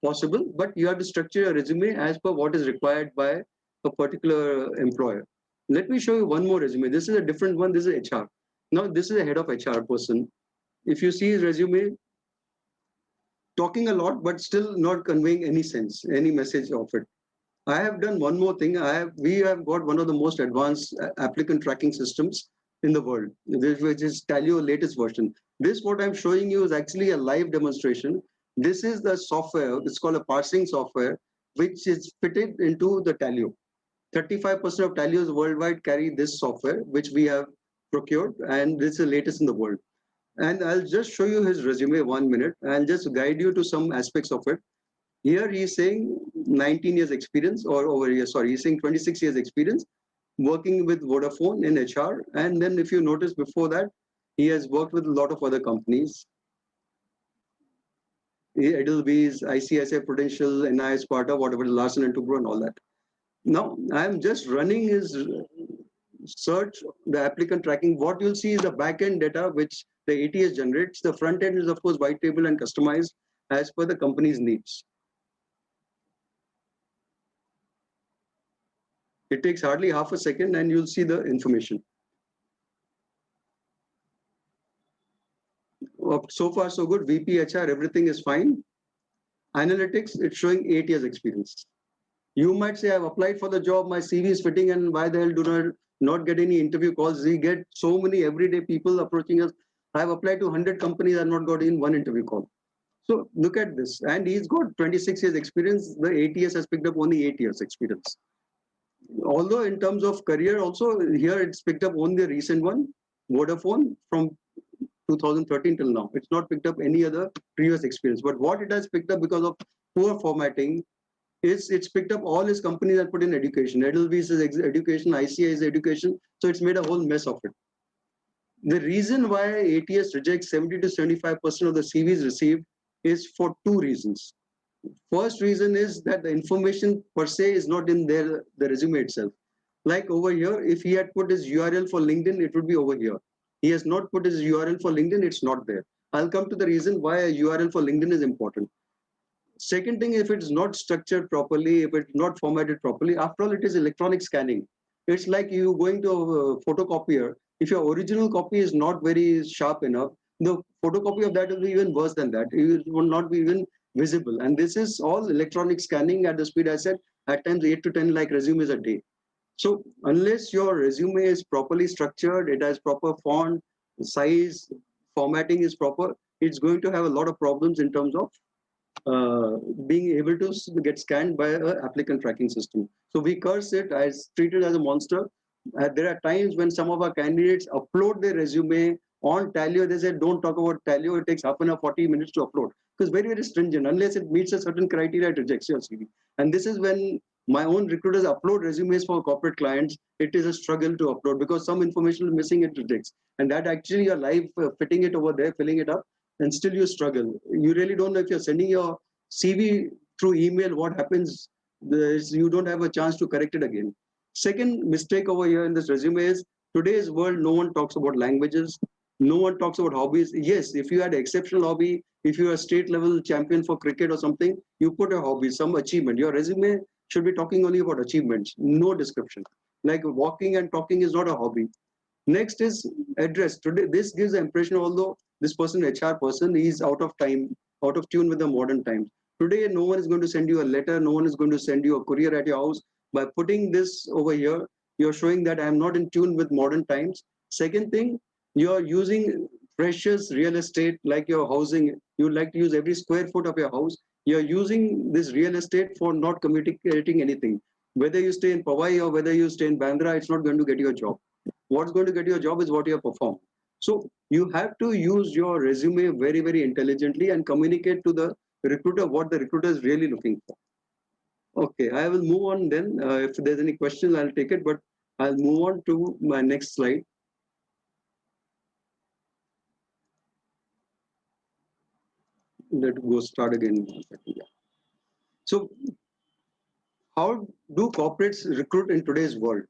[SPEAKER 4] possible, but you have to structure your resume as per what is required by a particular employer. Let me show you one more resume. This is a different one. This is HR. Now, this is a head of HR person. If you see his resume, talking a lot, but still not conveying any sense, any message of it. I have done one more thing. We have got one of the most advanced applicant tracking systems in the world, which is Taleo latest version. This, what I'm showing you, is actually a live demonstration. This is the software. It's called a parsing software, which is fitted into the Taleo. 35% of Taleos worldwide carry this software, which we have procured, and this is the latest in the world. And I'll just show you his resume 1 minute. I'll just guide you to some aspects of it. Here he's saying 19 years experience, or over here, sorry, he's saying 26 years experience working with Vodafone in HR. And then if you notice before that, he has worked with a lot of other companies. Edelweiss, ICICI Prudential, NIS Sparta, whatever, Larsen and Toubro and all that. Now, I'm just running his search, the applicant tracking. What you'll see is the backend data, which the ATS generates. The front end is, of course, white table and customized as per the company's needs. It takes hardly half a second and you'll see the information. So far, so good. VP HR, everything is fine. Analytics, it's showing 8 years experience. You might say, I've applied for the job, my CV is fitting, and why the hell do I not get any interview calls? We get so many everyday people approaching us. I've applied to 100 companies, I've not got in one interview call. So look at this. And he's got 26 years experience. The ATS has picked up only 8 years experience. Although in terms of career also, here it's picked up only the recent one, Vodafone, from 2013 till now. It's not picked up any other previous experience. But what it has picked up because of poor formatting is it's picked up all his companies that put in education. Edelweiss is education, ICI is education. So it's made a whole mess of it. The reason why ATS rejects 70 to 75% of the CVs received is for two reasons. First reason is that the information per se is not in the resume itself. Like over here, if he had put his URL for LinkedIn, it would be over here. He has not put his URL for LinkedIn, it's not there. I'll come to the reason why a URL for LinkedIn is important. Second thing, if it's not structured properly, if it's not formatted properly, after all, it is electronic scanning. It's like you going to a photocopier. If your original copy is not very sharp enough, the photocopy of that will be even worse than that. It will not be even visible. And this is all electronic scanning at the speed I said, at times 8 to 10 like resumes a day. So unless your resume is properly structured, it has proper font, size, formatting is proper, it's going to have a lot of problems in terms of being able to get scanned by an applicant tracking system. So we curse it, I treat it as a monster. There are times when some of our candidates upload their resume on Taleo, they say, don't talk about Taleo, it takes half an hour, 40 minutes to upload. Because very, very stringent, unless it meets a certain criteria, it rejects your CV. And this is when my own recruiters upload resumes for corporate clients, it is a struggle to upload because some information is missing, it rejects. And that actually you're live fitting it over there, filling it up, and still you struggle. You really don't know if you're sending your CV through email, what happens is you don't have a chance to correct it again. Second mistake over here in this resume is today's world, no one talks about languages. No one talks about hobbies. Yes, if you had an exceptional hobby, if you are a state level champion for cricket or something, you put a hobby, some achievement. Your resume should be talking only about achievements, no description. Like walking and talking is not a hobby. Next is address. Today, this gives the impression, although this person, HR person, is out of time, out of tune with the modern times. Today, no one is going to send you a letter. No one is going to send you a courier at your house. By putting this over here, you're showing that I'm not in tune with modern times. Second thing, you're using precious real estate like your housing. You like to use every square foot of your house. You're using this real estate for not communicating anything. Whether you stay in Powai or whether you stay in Bandra, it's not going to get you a job. What's going to get you a job is what you have performed. So you have to use your resume very, very intelligently and communicate to the recruiter what the recruiter is really looking for. Okay, I will move on then. If there's any questions, I'll take it, but I'll move on to my next slide. Let's go start again. So how do corporates recruit in today's world?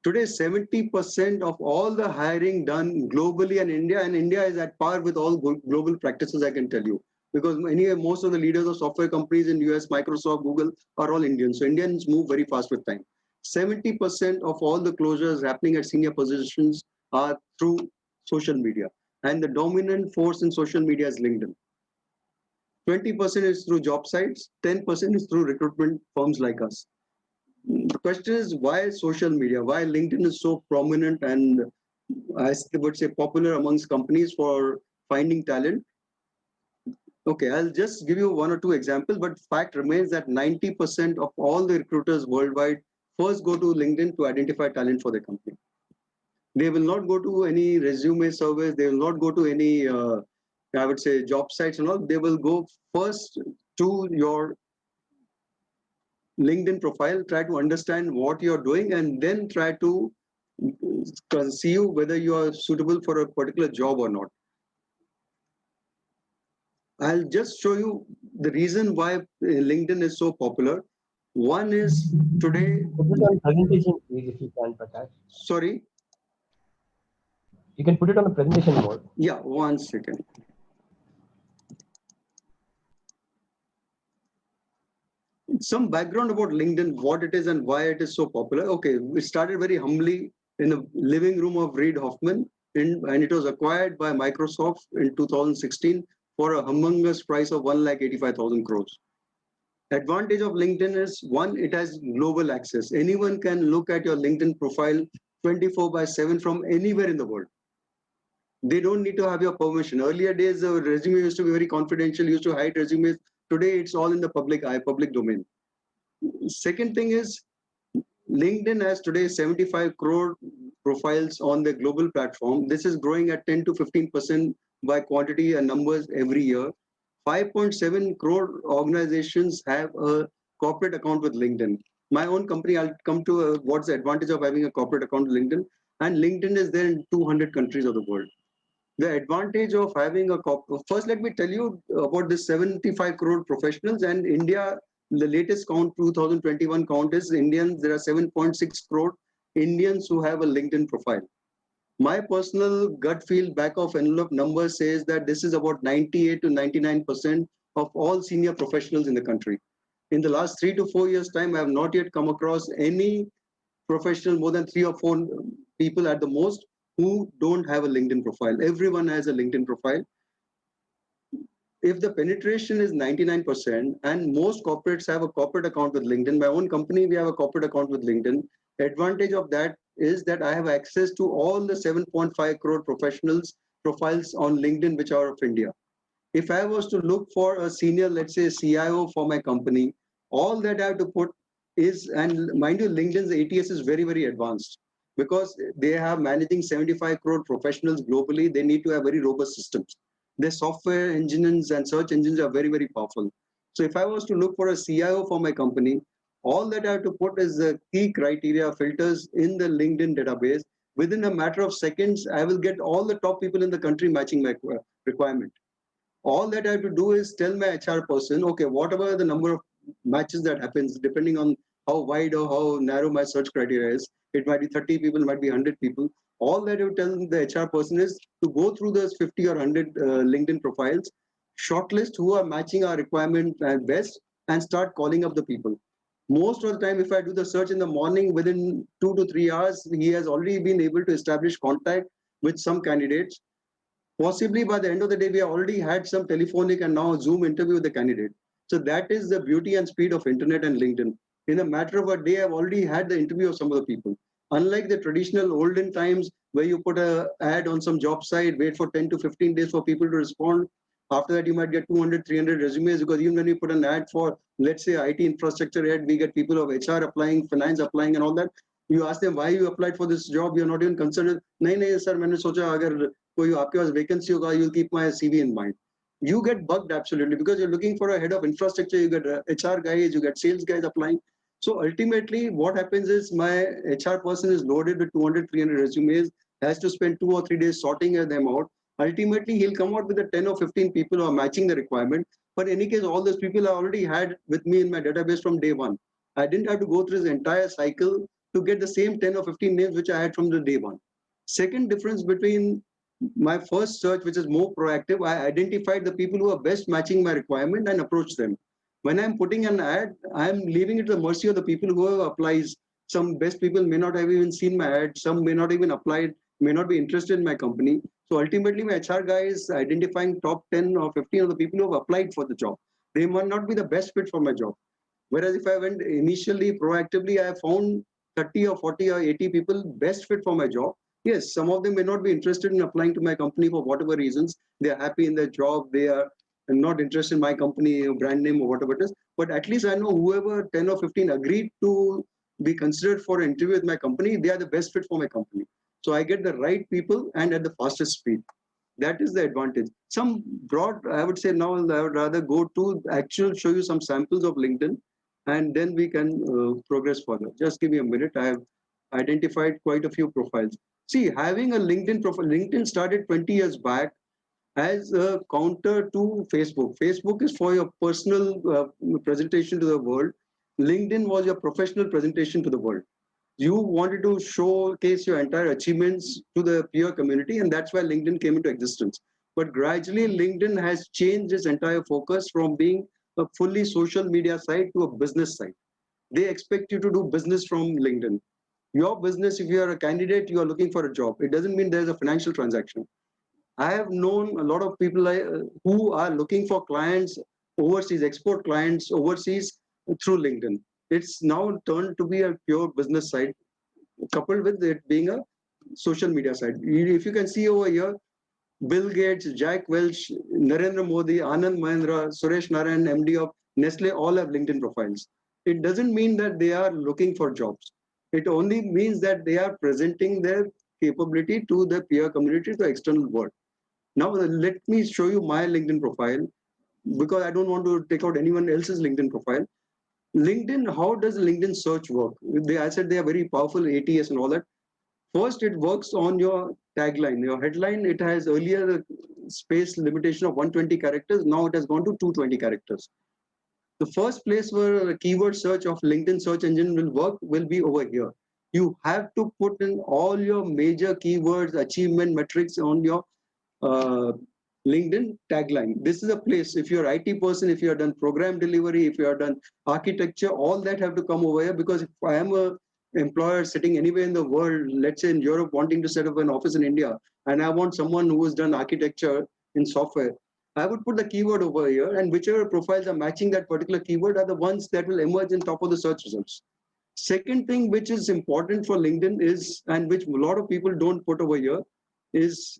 [SPEAKER 4] Today, 70% of all the hiring done globally and India is at par with all global practices, I can tell you. Because anyway, most of the leaders of software companies in US, Microsoft, Google are all Indians. So Indians move very fast with time. 70% of all the closures happening at senior positions are through social media. And the dominant force in social media is LinkedIn. 20% is through job sites, 10% is through recruitment firms like us. The question is why social media, why LinkedIn is so prominent and I would say popular amongst companies for finding talent. Okay, I'll just give you one or two examples, but fact remains that 90% of all the recruiters worldwide first go to LinkedIn to identify talent for their company. They will not go to any resume surveys. They will not go to any, I would say, job sites and all. They will go first to your LinkedIn profile, try to understand what you're doing, and then try to see whether you are suitable for a particular job or not. I'll just show you the reason why LinkedIn is so popular. One is today.
[SPEAKER 1] Put it on presentation, please, if you can, Prakash.
[SPEAKER 4] Sorry?
[SPEAKER 1] You can put it on the presentation mode.
[SPEAKER 4] Yeah, 1 second. Some background about LinkedIn, what it is and why it is so popular. Okay, it started very humbly in the living room of Reid Hoffman, and it was acquired by Microsoft in 2016 for a humongous price of 1,85,000 crores. Advantage of LinkedIn is one, it has global access. Anyone can look at your LinkedIn profile 24/7 from anywhere in the world. They don't need to have your permission. Earlier days, the resume used to be very confidential, used to hide resumes. Today, it's all in the public eye, public domain. Second thing is, LinkedIn has today 75 crore profiles on the global platform. This is growing at 10 to 15% by quantity and numbers every year. 5.7 crore organizations have a corporate account with LinkedIn. My own company, I'll come to what's the advantage of having a corporate account with LinkedIn. And LinkedIn is there in 200 countries of the world. The advantage of having a first, let me tell you about the 75 crore professionals, and India, the latest count, 2021 count is Indians. There are 7.6 crore Indians who have a LinkedIn profile. My personal gut feel back of envelope number says that this is about 98 to 99% of all senior professionals in the country. In the last 3 to 4 years time, I have not yet come across any professional, more than 3 or 4 people at the most, who don't have a LinkedIn profile. Everyone has a LinkedIn profile. If the penetration is 99% and most corporates have a corporate account with LinkedIn, my own company, we have a corporate account with LinkedIn. Advantage of that is that I have access to all the 7.5 crore professionals profiles on LinkedIn, which are of India. If I was to look for a senior, let's say CIO for my company, all that I have to put is, and mind you, LinkedIn's ATS is very, very advanced because they have managing 75 crore professionals globally. They need to have very robust systems. Their software engines and search engines are very, very powerful. So if I was to look for a CIO for my company, all that I have to put is the key criteria filters in the LinkedIn database. Within a matter of seconds, I will get all the top people in the country matching my requirement. All that I have to do is tell my HR person, okay, whatever the number of matches that happens, depending on how wide or how narrow my search criteria is, it might be 30 people, it might be 100 people. All that I would tell the HR person is to go through those 50 or 100 LinkedIn profiles, shortlist who are matching our requirement best, and start calling up the people. Most of the time, if I do the search in the morning, within 2 to 3 hours, he has already been able to establish contact with some candidates. Possibly by the end of the day, we have already had some telephonic and now Zoom interview with the candidate. So that is the beauty and speed of internet and LinkedIn. In a matter of a day, I've already had the interview of some of the people. Unlike the traditional olden times where you put an ad on some job site, wait for 10 to 15 days for people to respond. After that, you might get 200, 300 resumes, because even when you put an ad for, let's say, IT infrastructure ad, we get people of HR applying, finance applying and all that. You ask them why you applied for this job, you're not even concerned. No, sir, मैंने सोचा अगर कोई आपके पास vacancy होगा, you'll keep my CV in mind. You get bugged absolutely because you're looking for a head of infrastructure, you get HR guys, you get sales guys applying. So ultimately what happens is my HR person is loaded with 200, 300 resumes, has to spend 2 or 3 days sorting them out. Ultimately, he'll come out with the 10 or 15 people who are matching the requirement. But in any case, all those people I already had with me in my database from day one. I didn't have to go through this entire cycle to get the same 10 or 15 names which I had from the day one. Second difference between my first search, which is more proactive, I identified the people who are best matching my requirement and approached them. When I'm putting an ad, I'm leaving it to the mercy of the people who applies. Some best people may not have even seen my ad, some may not even applied, may not be interested in my company. So ultimately, my HR guy is identifying top 10 or 15 of the people who have applied for the job. They might not be the best fit for my job. Whereas if I went initially proactively, I found 30 or 40 or 80 people best fit for my job. Yes, some of them may not be interested in applying to my company for whatever reasons. They are happy in their job. They are not interested in my company, brand name or whatever it is. But at least I know whoever 10 or 15 agreed to be considered for an interview with my company, they are the best fit for my company. So I get the right people and at the fastest speed. That is the advantage. Some broad, I would say now I would rather go to actual show you some samples of LinkedIn, and then we can progress further. Just give me a minute. I have identified quite a few profiles. See, having a LinkedIn profile, LinkedIn started 20 years back as a counter to Facebook. Facebook is for your personal presentation to the world. LinkedIn was your professional presentation to the world. You wanted to showcase your entire achievements to the peer community, and that's why LinkedIn came into existence. But gradually, LinkedIn has changed its entire focus from being a fully social media site to a business site. They expect you to do business from LinkedIn. Your business, if you are a candidate, you are looking for a job. It doesn't mean there's a financial transaction. I have known a lot of people who are looking for clients overseas, export clients overseas through LinkedIn. It's now turned to be a pure business site, coupled with it being a social media site. If you can see over here, Bill Gates, Jack Welch, Narendra Modi, Anand Mahindra, Suresh Narayan, MD of Nestle, all have LinkedIn profiles. It doesn't mean that they are looking for jobs. It only means that they are presenting their capability to the peer community, to the external world. Now, let me show you my LinkedIn profile, because I don't want to take out anyone else's LinkedIn profile. LinkedIn, how does LinkedIn search work? I said they are very powerful, ATS and all that. First, it works on your tagline. Your headline, it has earlier a space limitation of 120 characters. Now it has gone to 220 characters. The first place where a keyword search of LinkedIn search engine will work will be over here. You have to put in all your major keywords, achievement metrics on your uh, LinkedIn tagline. This is a place, if you're IT person, if you have done program delivery, if you have done architecture, all that have to come over here, because if I am a employer sitting anywhere in the world, let's say in Europe, wanting to set up an office in India, and I want someone who has done architecture in software, I would put the keyword over here, and whichever profiles are matching that particular keyword are the ones that will emerge in top of the search results. Second thing which is important for LinkedIn is, and which a lot of people don't put over here, is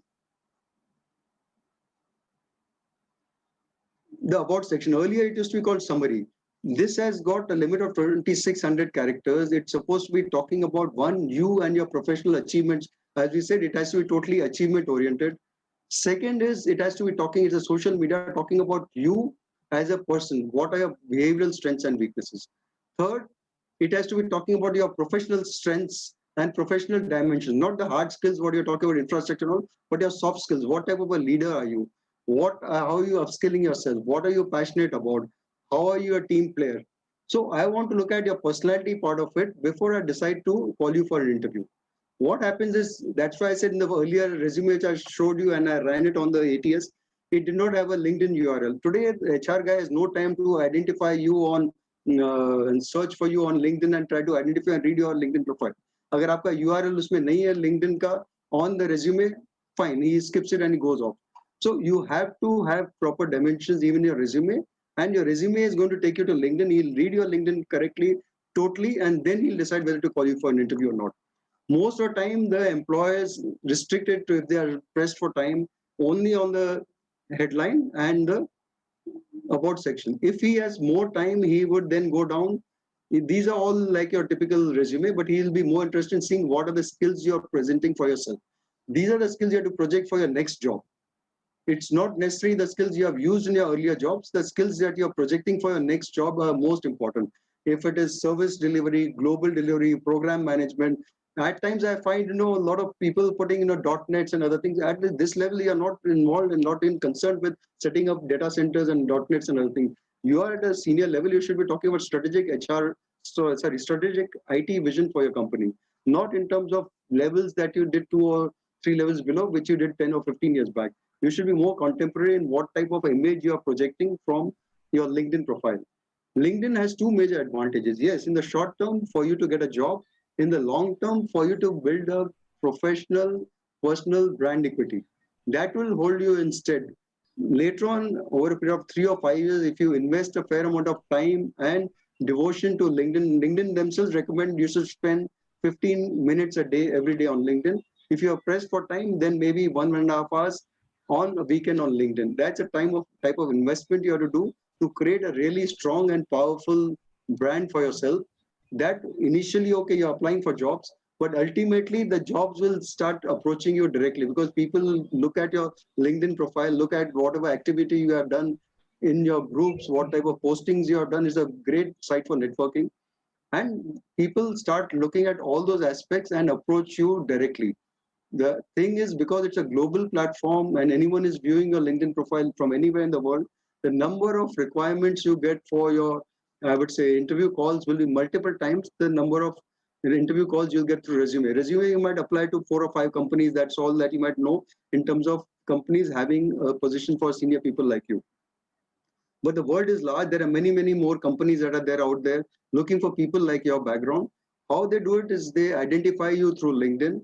[SPEAKER 4] the about section. Earlier it used to be called summary. This has got a limit of 2600 characters. It's supposed to be talking about one, you and your professional achievements. As we said, it has to be totally achievement oriented. Second is, it has to be talking, it's a social media, talking about you as a person. What are your behavioral strengths and weaknesses? Third, it has to be talking about your professional strengths and professional dimensions, not the hard skills, what you're talking about infrastructure, but your soft skills. What type of a leader are you? How are you upskilling yourself? What are you passionate about? How are you a team player? So I want to look at your personality part of it before I decide to call you for an interview. What happens is, that's why I said in the earlier resume which I showed you and I ran it on the ATS, it did not have a LinkedIn URL. Today, the HR guy has no time to identify you on and search for you on LinkedIn and try to identify and read your LinkedIn profile. अगर आपका URL उसमें नहीं है LinkedIn का on the resume, fine, he skips it and he goes off. So you have to have proper dimensions even in your resume, and your resume is going to take you to LinkedIn. He'll read your LinkedIn correctly, totally, and then he'll decide whether to call you for an interview or not. Most of the time, the employers restricted to, if they are pressed for time, only on the headline and the about section. If he has more time, he would then go down. These are all like your typical resume, but he'll be more interested in seeing what are the skills you're presenting for yourself. These are the skills you have to project for your next job. It's not necessarily the skills you have used in your earlier jobs. The skills that you're projecting for your next job are most important. If it is service delivery, global delivery, program management, at times I find, a lot of people putting, .NETs and other things. At this level, you are not involved and not in concerned with setting up data centers and .NETs and other things. You are at a senior level, you should be talking about strategic strategic IT vision for your company, not in terms of levels that you did 2 or 3 levels below, which you did 10 or 15 years back. You should be more contemporary in what type of image you are projecting from your LinkedIn profile. LinkedIn has two major advantages. Yes, in the short term, for you to get a job. In the long term, for you to build a professional, personal brand equity. That will hold you instead. Later on, over a period of 3 or 5 years, if you invest a fair amount of time and devotion to LinkedIn themselves recommend you should spend 15 minutes a day, every day on LinkedIn. If you are pressed for time, then maybe 1.5 hours on a weekend on LinkedIn. That's a type of investment you have to do to create a really strong and powerful brand for yourself. That initially, okay, you're applying for jobs, but ultimately the jobs will start approaching you directly, because people look at your LinkedIn profile, look at whatever activity you have done in your groups, what type of postings you have done. Is a great site for networking. And people start looking at all those aspects and approach you directly. The thing is, because it's a global platform and anyone is viewing your LinkedIn profile from anywhere in the world, the number of requirements you get for your, I would say, interview calls will be multiple times the number of interview calls you'll get through resume. Resume you might apply to 4 or 5 companies. That's all that you might know in terms of companies having a position for senior people like you. But the world is large. There are many, many more companies that are there out there looking for people like your background. How they do it is they identify you through LinkedIn.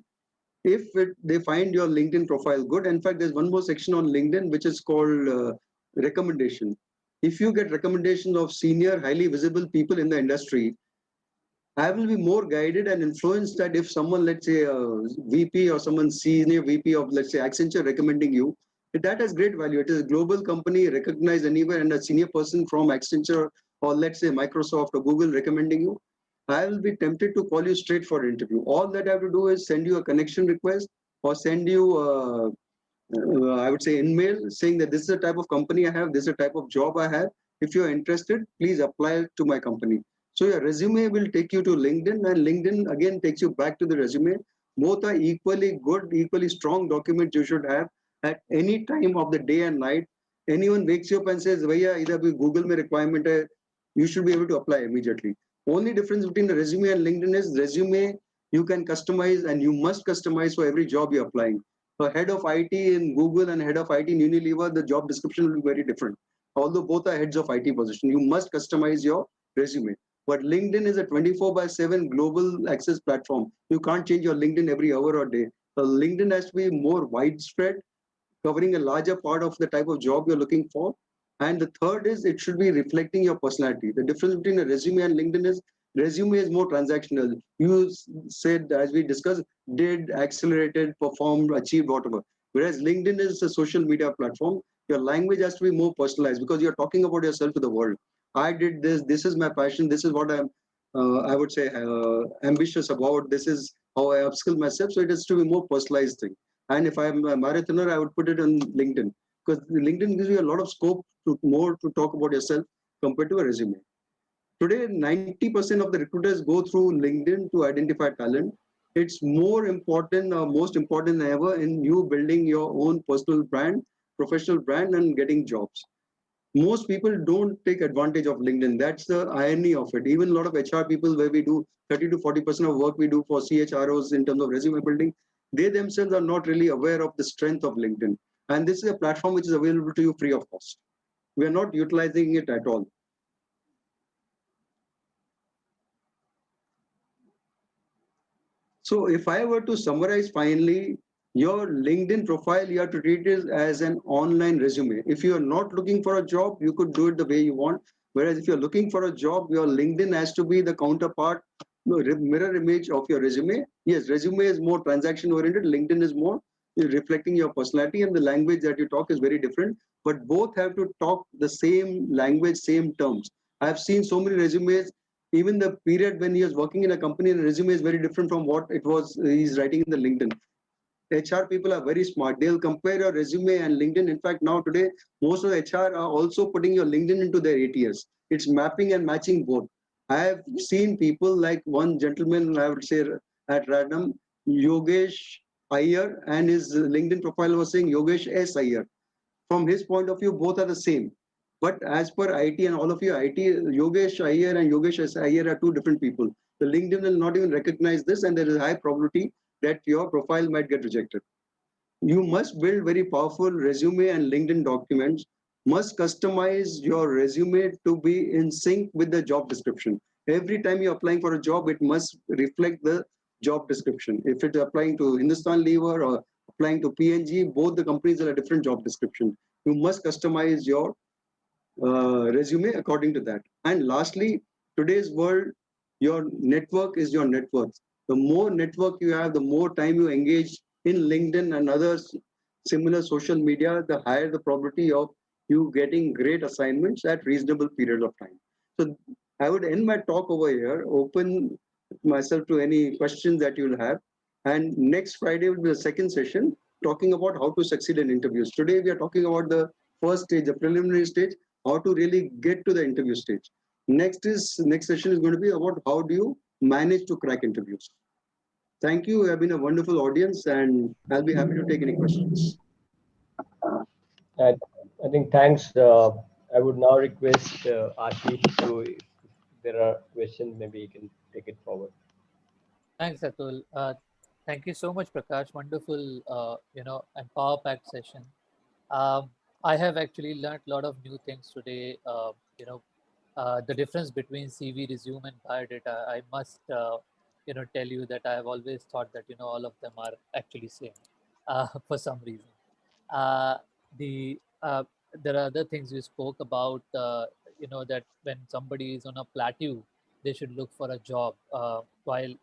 [SPEAKER 4] If they find your LinkedIn profile good, in fact, there's one more section on LinkedIn which is called recommendation. If you get recommendations of senior, highly visible people in the industry, I will be more guided and influenced that if someone, let's say a VP or someone senior VP of, let's say, Accenture recommending you, that has great value. It is a global company recognized anywhere, and a senior person from Accenture or let's say Microsoft or Google recommending you, I will be tempted to call you straight for an interview. All that I have to do is send you a connection request or send you, I would say, in mail saying that this is the type of company I have, this is the type of job I have. If you are interested, please apply to my company. So your resume will take you to LinkedIn, and LinkedIn again takes you back to the resume. Both are equally good, equally strong documents you should have at any time of the day and night. Anyone wakes you up and says, "Bhaiya, either Google mein requirement hai," you should be able to apply immediately. Only difference between the resume and LinkedIn is resume you can customize, and you must customize for every job you're applying. For head of IT in Google and head of IT in Unilever, the job description will be very different. Although both are heads of IT position, you must customize your resume. But LinkedIn is a 24/7 global access platform. You can't change your LinkedIn every hour or day. So LinkedIn has to be more widespread, covering a larger part of the type of job you're looking for. And the third is it should be reflecting your personality. The difference between a resume and LinkedIn is resume is more transactional. You said, as we discussed, did, accelerated, performed, achieved, whatever. Whereas LinkedIn is a social media platform. Your language has to be more personalized because you're talking about yourself to the world. I did this. This is my passion. This is what I'm, I would say, ambitious about. This is how I upskill myself. So it has to be more personalized thing. And if I'm a marathoner, I would put it on LinkedIn because LinkedIn gives you a lot of scope to more to talk about yourself compared to a resume. Today, 90% of the recruiters go through LinkedIn to identify talent. It's more important, most important than ever in you building your own personal brand, professional brand, and getting jobs. Most people don't take advantage of LinkedIn. That's the irony of it. Even a lot of HR people, where we do 30 to 40% of work we do for CHROs in terms of resume building, they themselves are not really aware of the strength of LinkedIn. And this is a platform which is available to you free of cost. We are not utilizing it at all. So if I were to summarize finally, your LinkedIn profile, you have to treat it as an online resume. If you are not looking for a job, you could do it the way you want. Whereas if you're looking for a job, your LinkedIn has to be the counterpart, mirror image of your resume. Yes, resume is more transaction oriented. LinkedIn is more reflecting your personality, and the language that you talk is very different. But both have to talk the same language, same terms. I've seen so many resumes. Even the period when he was working in a company, and resume is very different from what it was he's writing in the LinkedIn. HR people are very smart. They'll compare your resume and LinkedIn. In fact, now today, most of the HR are also putting your LinkedIn into their ATS. It's mapping and matching both. I have seen people like one gentleman, I would say at random, Yogesh Iyer, and his LinkedIn profile was saying Yogesh S. Iyer. From his point of view, both are the same. But as per IT and all of you, IT, Yogesh Iyer and Yogesh S. Iyer are two different people. The LinkedIn will not even recognize this, and there is a high probability that your profile might get rejected. You must build very powerful resume and LinkedIn documents, must customize your resume to be in sync with the job description. Every time you're applying for a job, it must reflect the job description. If it's applying to Hindustan Lever or applying to PNG, both the companies are a different job description. You must customize your resume according to that. And lastly, today's world, your network is your net worth. The more network you have, the more time you engage in LinkedIn and other similar social media, the higher the probability of you getting great assignments at reasonable period of time. So I would end my talk over here, open myself to any questions that you'll have. And next Friday will be the second session talking about how to succeed in interviews. Today we are talking about the first stage, the preliminary stage, how to really get to the interview stage. Next session is going to be about how do you manage to crack interviews. Thank you. You have been a wonderful audience, and I'll be happy to take any questions.
[SPEAKER 1] I think thanks. I would now request Ashish to, if there are questions, maybe you can take it forward.
[SPEAKER 6] Thanks, Atul. Thank you so much, Prakash. Wonderful, and power-packed session. I have actually learned a lot of new things today. The difference between CV, resume, and biodata. I must, tell you that I have always thought that all of them are actually same, for some reason. The There are other things you spoke about. That when somebody is on a plateau, they should look for a job. While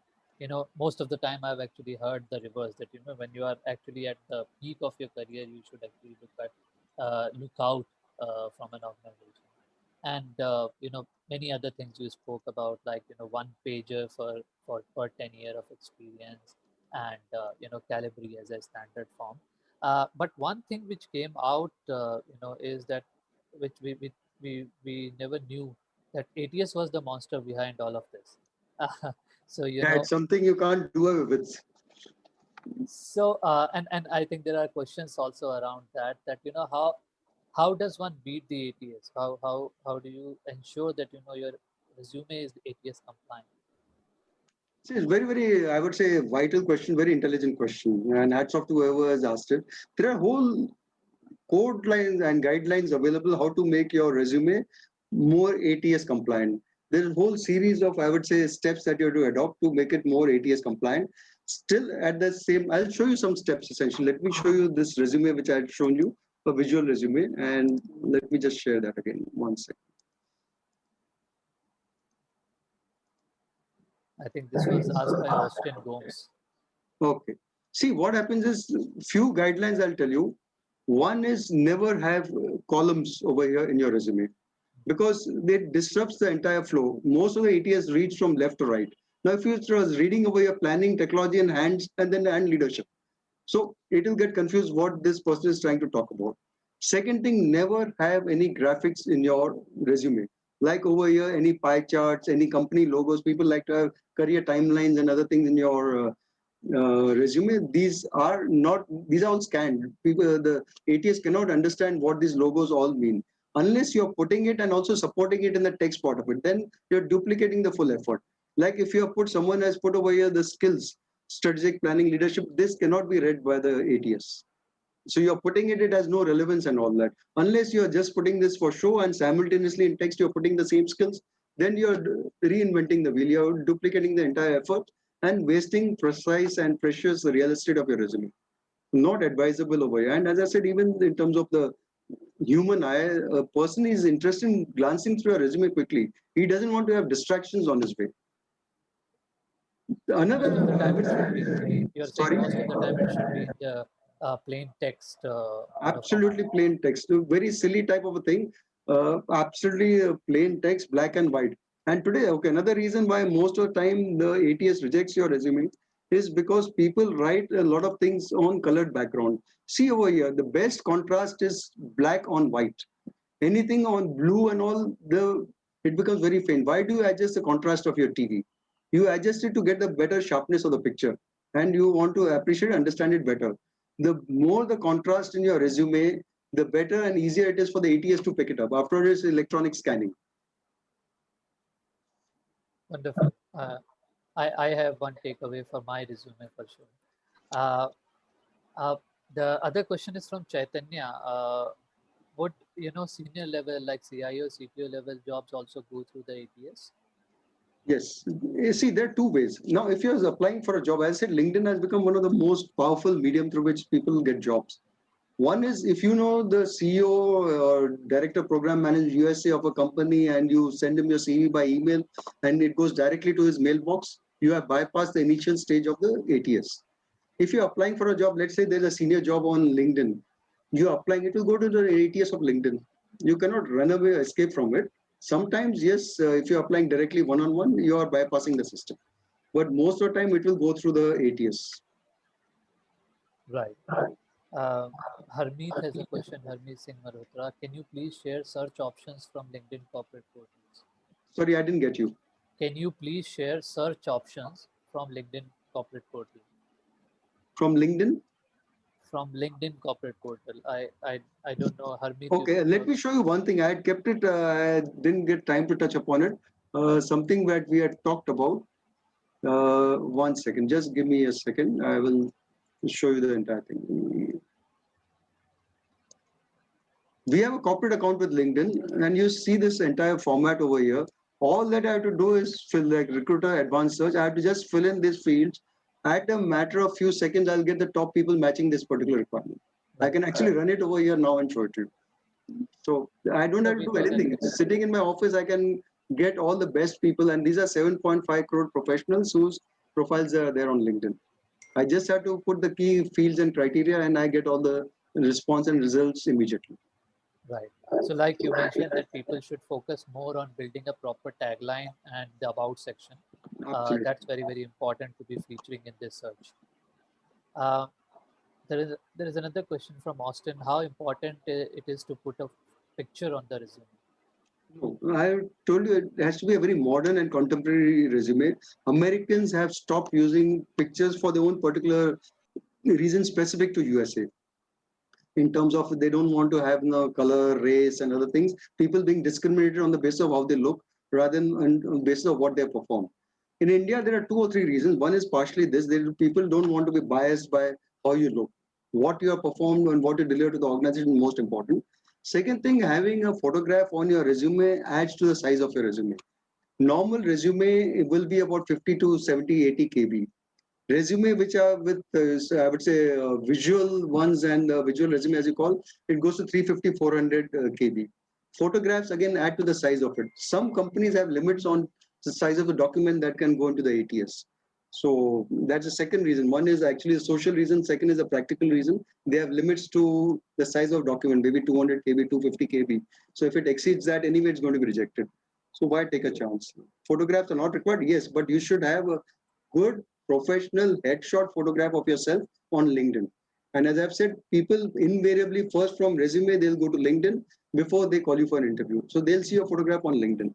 [SPEAKER 6] most of the time I've actually heard the reverse, that when you are actually at the peak of your career, you should actually look out from an organization. and many other things you spoke about, like one pager for per 10 year of experience, and Calibri as a standard form. But one thing which came out is that which we never knew, that ATS was the monster behind all of this. So
[SPEAKER 4] Yeah, it's something you can't do away with.
[SPEAKER 6] so and I think there are questions also around that how does one beat the ATS? How do you ensure that your resume is ATS compliant?
[SPEAKER 4] See, it's very, very, I would say, vital question, very intelligent question. And hats off to whoever has asked it. There are whole code lines and guidelines available how to make your resume more ATS compliant. There's a whole series of, I would say, steps that you have to adopt to make it more ATS compliant. Still at the same, I'll show you some steps essentially. Let me show you this resume which I had shown you, a visual resume, and let me just share that again. One second.
[SPEAKER 6] I think this was asked by Austin Gomes.
[SPEAKER 4] Okay. See, what happens is few guidelines I'll tell you. One is never have columns over here in your resume because they disrupts the entire flow. Most of the ATS reads from left to right. Now, if you was reading over your planning, technology, and hands, and then and leadership, so it will get confused what this person is trying to talk about. Second thing, never have any graphics in your resume. Like over here, any pie charts, any company logos. People like to have career timelines and other things in your resume. These are not. These are all scanned. People, the ATS cannot understand what these logos all mean unless you're putting it and also supporting it in the text part of it. Then you're duplicating the full effort. Like if you have put someone has put over here the skills, strategic planning, leadership. This cannot be read by the ATS. So you're putting it, it has no relevance and all that. Unless you're just putting this for show and simultaneously in text, you're putting the same skills, then you're reinventing the wheel. You're duplicating the entire effort and wasting precise and precious real estate of your resume. Not advisable over here. And as I said, even in terms of the human eye, a person is interested in glancing through a resume quickly. He doesn't want to have distractions on his way. Another,
[SPEAKER 6] You're
[SPEAKER 4] sorry?
[SPEAKER 6] saying most of the time it should be in the plain text.
[SPEAKER 4] Absolutely plain text. Very silly type of a thing. Absolutely plain text, black and white. And today, okay, another reason why most of the time the ATS rejects your resume is because people write a lot of things on colored background. See over here, the best contrast is black on white. Anything on blue and all, it becomes very faint. Why do you adjust the contrast of your TV? You adjust it to get the better sharpness of the picture, and you want to appreciate, understand it better. The more the contrast in your resume, the better and easier it is for the ATS to pick it up. After it's electronic scanning.
[SPEAKER 6] Wonderful. I have one takeaway for my resume for sure. The other question is from Chaitanya. Would senior level like CIO, CTO level jobs also go through the ATS?
[SPEAKER 4] Yes. You see, there are two ways. Now, if you're applying for a job, as I said, LinkedIn has become one of the most powerful medium through which people get jobs. One is if you know the CEO or director program manager USA of a company and you send him your CV by email and it goes directly to his mailbox, you have bypassed the initial stage of the ATS. If you're applying for a job, let's say there's a senior job on LinkedIn, you're applying, it will go to the ATS of LinkedIn. You cannot run away, escape from it. Sometimes, yes, if you're applying directly one-on-one, you are bypassing the system. But most of the time, it will go through the ATS.
[SPEAKER 6] Right. Harmeet has a question. Harmeet Singh Malhotra. Can you please share search options from LinkedIn corporate portals?
[SPEAKER 4] Sorry, I didn't get you.
[SPEAKER 6] Can you please share search options from LinkedIn corporate portal?
[SPEAKER 4] From LinkedIn?
[SPEAKER 6] From LinkedIn corporate portal. I don't know, Harmeet.
[SPEAKER 4] Okay, let me show you one thing. I had kept it. I didn't get time to touch upon it. Something that we had talked about. 1 second. Just give me a second. I will show you the entire thing. We have a corporate account with LinkedIn, and you see this entire format over here. All that I have to do is fill like recruiter advanced search. I have to just fill in these fields. At a matter of few seconds, I'll get the top people matching this particular requirement. I can actually run it over here now and show it to you. So I don't have to do anything. It's sitting in my office, I can get all the best people, and these are 7.5 crore professionals whose profiles are there on LinkedIn. I just have to put the key fields and criteria, and I get all the response and results immediately.
[SPEAKER 6] Right. So like you mentioned that people should focus more on building a proper tagline and the about section.
[SPEAKER 4] Absolutely.
[SPEAKER 6] That's very, very important to be featuring in this search. Uh, there is another question from Austin. How important it is to put a picture on the resume?
[SPEAKER 4] No, I told you it has to be a very modern and contemporary resume. Americans have stopped using pictures for their own particular reason specific to USA. In terms of they don't want to have color, race, and other things. People being discriminated on the basis of how they look rather than on the basis of what they perform. In India, there are 2 or 3 reasons. One is partially this: people don't want to be biased by how you look, what you have performed, and what you deliver to the organization. Most important. Second thing, having a photograph on your resume adds to the size of your resume. Normal resume will be about 50 to 70, 80 KB. Resume which are with I would say visual ones and visual resume as you call, it goes to 350, 400 KB. Photographs again add to the size of it. Some companies have limits on the size of the document that can go into the ATS. So that's the second reason. One is actually a social reason. Second is a practical reason. They have limits to the size of document, maybe 200 KB, 250 KB. So if it exceeds that, anyway, it's going to be rejected. So why take a chance? Photographs are not required, yes, but you should have a good professional headshot photograph of yourself on LinkedIn. And as I've said, people invariably first from resume, they'll go to LinkedIn before they call you for an interview. So they'll see your photograph on LinkedIn.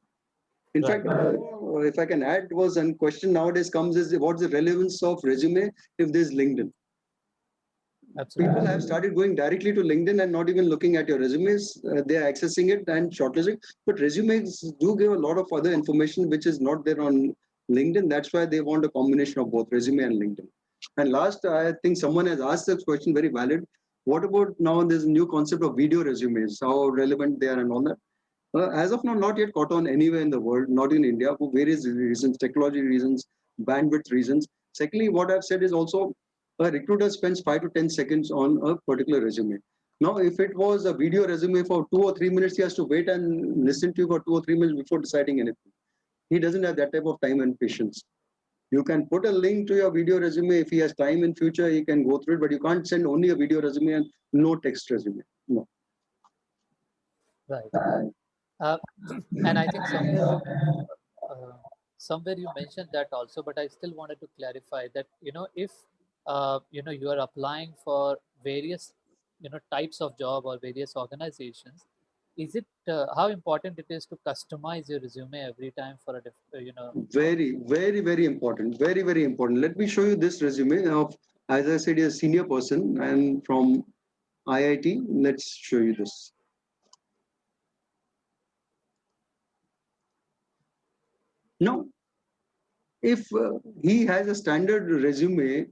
[SPEAKER 4] In
[SPEAKER 6] Right.
[SPEAKER 4] fact, if I can add, was a question nowadays comes is what's the relevance of resume if there's LinkedIn?
[SPEAKER 6] Absolutely.
[SPEAKER 4] People have started going directly to LinkedIn and not even looking at your resumes. They're accessing it and shortlisting. But resumes do give a lot of other information which is not there on LinkedIn. That's why they want a combination of both resume and LinkedIn. And last, I think someone has asked this question, very valid. What about now this new concept of video resumes, how relevant they are and all that? As of now, not yet caught on anywhere in the world, not in India, for various reasons, technology reasons, bandwidth reasons. Secondly, what I've said is also a recruiter spends 5 to 10 seconds on a particular resume. Now, if it was a video resume for 2 or 3 minutes, he has to wait and listen to you for 2 or 3 minutes before deciding anything. He doesn't have that type of time and patience. You can put a link to your video resume. If he has time in future, he can go through it, but you can't send only a video resume and no text resume. No.
[SPEAKER 6] Right. And I think somewhere you mentioned that also, but I still wanted to clarify that if you are applying for various types of job or various organizations, is it how important it is to customize your resume every time for a
[SPEAKER 4] Very, very, very important. Very, very important. Let me show you this resume of, as I said, a senior person and from IIT. Let's show you this. Now, if he has a standard resume,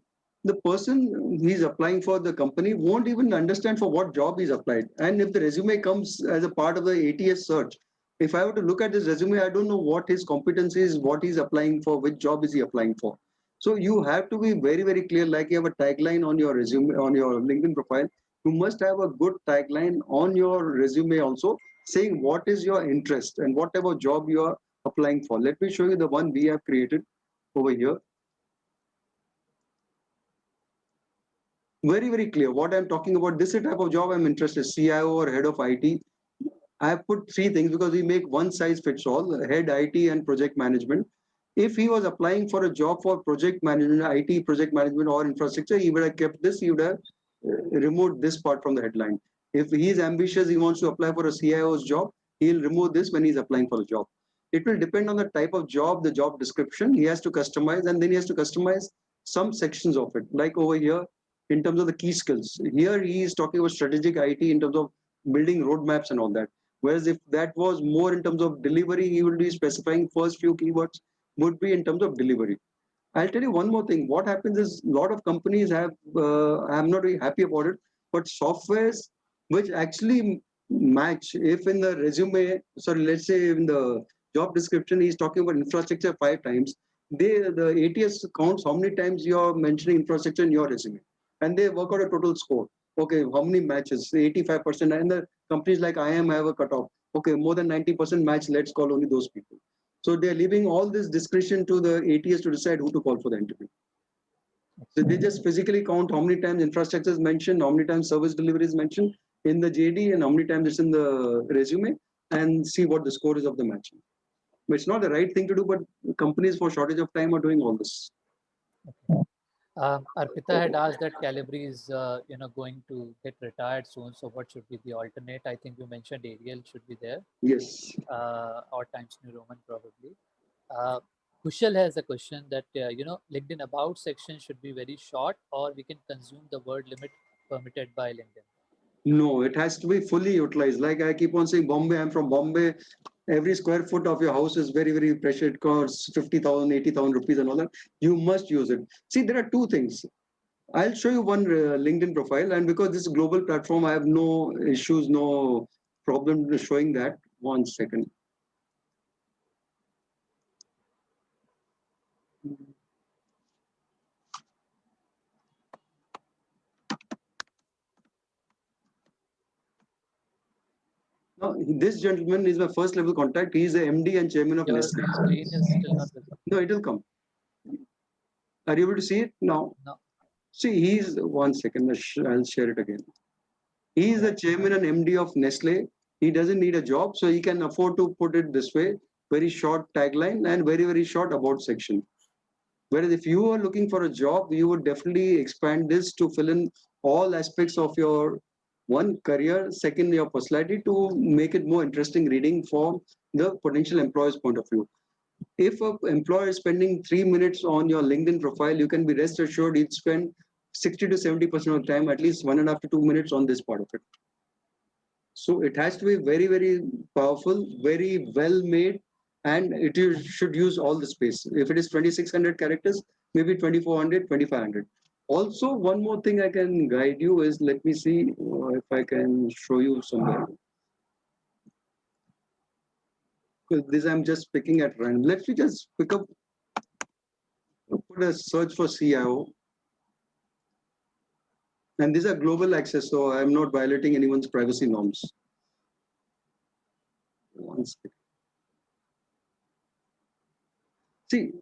[SPEAKER 4] the person he's applying for the company won't even understand for what job he's applied. And if the resume comes as a part of the ATS search, if I were to look at his resume, I don't know what his competence is, what he's applying for, which job is he applying for. So you have to be very, very clear, like you have a tagline on your resume, on your LinkedIn profile. You must have a good tagline on your resume also, saying what is your interest and what type of job you are applying for. Let me show you the one we have created over here. Very, very clear what I'm talking about. This is the type of job I'm interested, CIO or head of IT. I have put 3 things because we make one size fits all, head IT and project management. If he was applying for a job for project management, IT project management or infrastructure, he would have kept this, he would have removed this part from the headline. If he's ambitious, he wants to apply for a CIO's job, he'll remove this when he's applying for a job. It will depend on the type of job, the job description. He has to customize, and then he has to customize some sections of it. Like over here, in terms of the key skills. Here he is talking about strategic IT in terms of building roadmaps and all that. Whereas if that was more in terms of delivery, he will be specifying first few keywords would be in terms of delivery. I'll tell you one more thing. What happens is a lot of companies have, I'm not very happy about it, but softwares which actually match, if in the resume, sorry, let's say in the job description, he's talking about infrastructure 5 times, the ATS counts how many times you're mentioning infrastructure in your resume. And they work out a total score. Okay, how many matches? 85%. And the companies like IIM have a cutoff. Okay, more than 90% match, let's call only those people. So they're leaving all this discretion to the ATS to decide who to call for the interview. So they just physically count how many times infrastructure is mentioned, how many times service delivery is mentioned, in the JD and how many times it's in the resume, and see what the score is of the match. But it's not the right thing to do, but companies for shortage of time are doing all this.
[SPEAKER 6] Arpita had asked that Calibri is, going to get retired soon. So what should be the alternate? I think you mentioned Ariel should be there.
[SPEAKER 4] Yes.
[SPEAKER 6] Or Times New Roman probably. Kushal has a question that, LinkedIn About section should be very short, or we can consume the word limit permitted by LinkedIn.
[SPEAKER 4] No, it has to be fully utilized. Like I keep on saying, Bombay, I'm from Bombay. Every square foot of your house is very, very precious. It costs 50,000, 80,000 rupees and all that. You must use it. See, there are two things. I'll show you one LinkedIn profile. And because this is a global platform, I have no issues, no problem showing that. 1 second. Now, this gentleman is my first level contact. He is the MD and chairman of
[SPEAKER 6] Your
[SPEAKER 4] Nestle.
[SPEAKER 6] screen is still not visible.
[SPEAKER 4] No, it will come. Are you able to see it now?
[SPEAKER 6] No.
[SPEAKER 4] See, he's 1 second. I'll share it again. He is the chairman and MD of Nestle. He doesn't need a job, so he can afford to put it this way. Very short tagline and very, very short about section. Whereas if you are looking for a job, you would definitely expand this to fill in all aspects of your one career, second your personality, to make it more interesting reading for the potential employer's point of view. If an employer is spending 3 minutes on your LinkedIn profile, you can be rest assured he'd spend 60 to 70% of the time, at least 1.5 to 2 minutes on this part of it. So it has to be very, very powerful, very well made, and it should use all the space. If it is 2600 characters, maybe 2400, 2500. Also, one more thing I can guide you is, let me see if I can show you somewhere. This I'm just picking at random. Let me just pick up, put a search for CIO. And these are global access, so I'm not violating anyone's privacy norms. 1 second. See,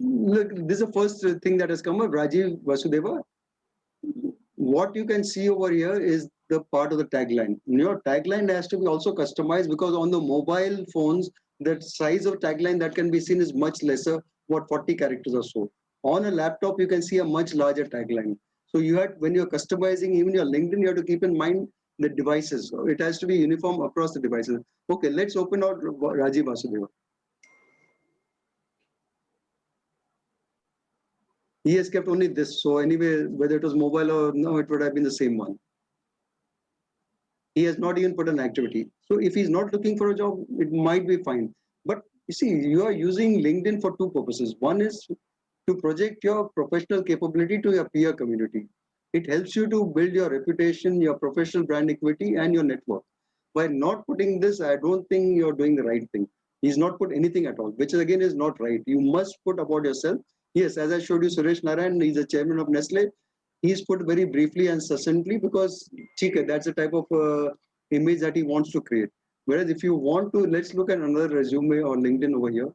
[SPEAKER 4] look, this is the first thing that has come up, Rajiv Vasudeva. What you can see over here is the part of the tagline. Your tagline has to be also customized, because on the mobile phones, the size of tagline that can be seen is much lesser, what 40 characters or so. On a laptop, you can see a much larger tagline. So you have, when you're customizing even your LinkedIn, you have to keep in mind the devices. It has to be uniform across the devices. Okay, let's open out Rajiv Vasudeva. He has kept only this. So anyway, whether it was mobile or no, it would have been the same one. He has not even put an activity. So if he's not looking for a job, it might be fine. But you see, you are using LinkedIn for two purposes. One is to project your professional capability to your peer community. It helps you to build your reputation, your professional brand equity, and your network. By not putting this, I don't think you're doing the right thing. He's not put anything at all, which again is not right. You must put about yourself. Yes, as I showed you, Suresh Narayan, he's the chairman of Nestle. He's put very briefly and succinctly, because that's the type of image that he wants to create. Whereas if you want to, let's look at another resume or LinkedIn over here.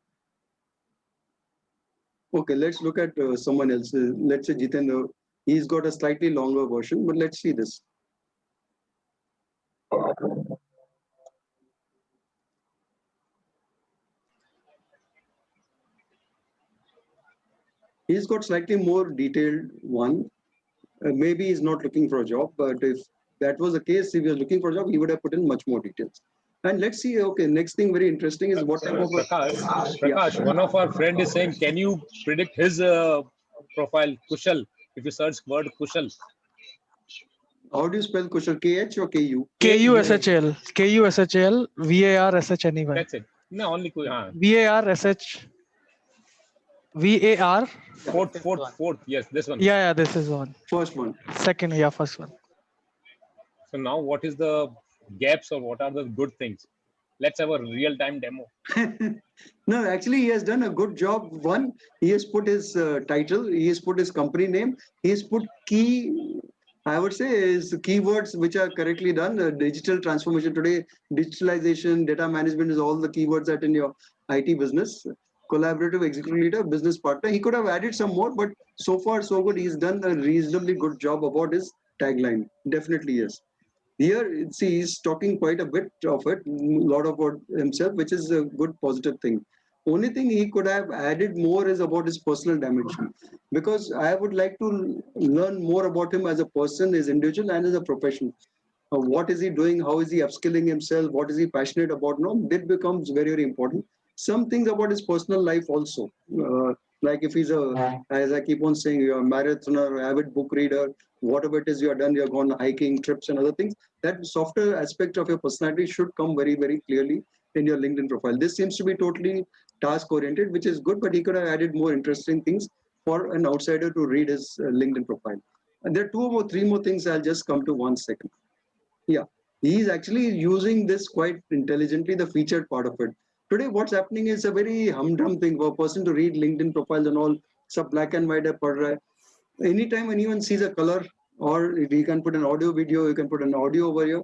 [SPEAKER 4] Okay, let's look at someone else. Let's say Jitendra. He's got a slightly longer version, but let's see this. He's got slightly more detailed one. Maybe he's not looking for a job, but if that was the case, if he was looking for a job, he would have put in much more details. And let's see, okay, next thing very interesting is what type of...
[SPEAKER 2] Prakash, one of our friend is saying, can you predict his profile, Kushal, if you search word Kushal?
[SPEAKER 4] How do you spell Kushal? KH or KU?
[SPEAKER 7] KUSHL. KUSHL. VARSH anyway.
[SPEAKER 2] That's it. No, only
[SPEAKER 7] VARSH. VAR.
[SPEAKER 2] Fourth. Yes, this one.
[SPEAKER 7] Yeah, this is one.
[SPEAKER 4] First one.
[SPEAKER 7] Second, yeah, first one.
[SPEAKER 2] So now what is the gaps or what are the good things? Let's have a real-time demo.
[SPEAKER 4] No, actually, he has done a good job. One, he has put his title, he has put his company name, he has put key, I would say, is keywords which are correctly done. Digital transformation today, digitalization, data management is all the keywords that in your IT business. Collaborative executive leader, business partner. He could have added some more, but so far so good. He's done a reasonably good job about his tagline. Definitely yes. Here, see, he's talking quite a bit of it, a lot about himself, which is a good positive thing. Only thing he could have added more is about his personal dimension, because I would like to learn more about him as a person, as individual, and as a profession. What is he doing? How is he upskilling himself? What is he passionate about? No, that becomes very, very important. Some things about his personal life also, like if he's a, as I keep on saying, you're a marathoner, avid book reader, whatever it is you have done, you have gone hiking, trips, and other things. That softer aspect of your personality should come very, very clearly in your LinkedIn profile. This seems to be totally task oriented, which is good, but he could have added more interesting things for an outsider to read his LinkedIn profile. And there are two or three more things I'll just come to 1 second. Yeah, he's actually using this quite intelligently, the featured part of it. Today, what's happening is a very humdrum thing for a person to read LinkedIn profiles and all, sub black and white. Anytime anyone sees a color, or you can put an audio video, you can put an audio over here,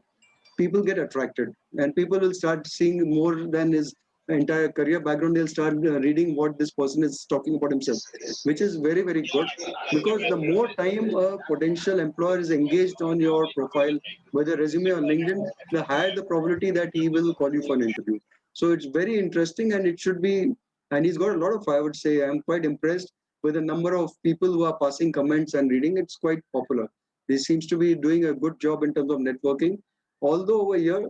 [SPEAKER 4] people get attracted, and people will start seeing more than his entire career background. They'll start reading what this person is talking about himself, which is very, very good, because the more time a potential employer is engaged on your profile, whether resume or LinkedIn, the higher the probability that he will call you for an interview. So it's very interesting, and it should be, and he's got a lot of, I would say, I'm quite impressed with the number of people who are passing comments and reading. It's quite popular. He seems to be doing a good job in terms of networking. Although over here,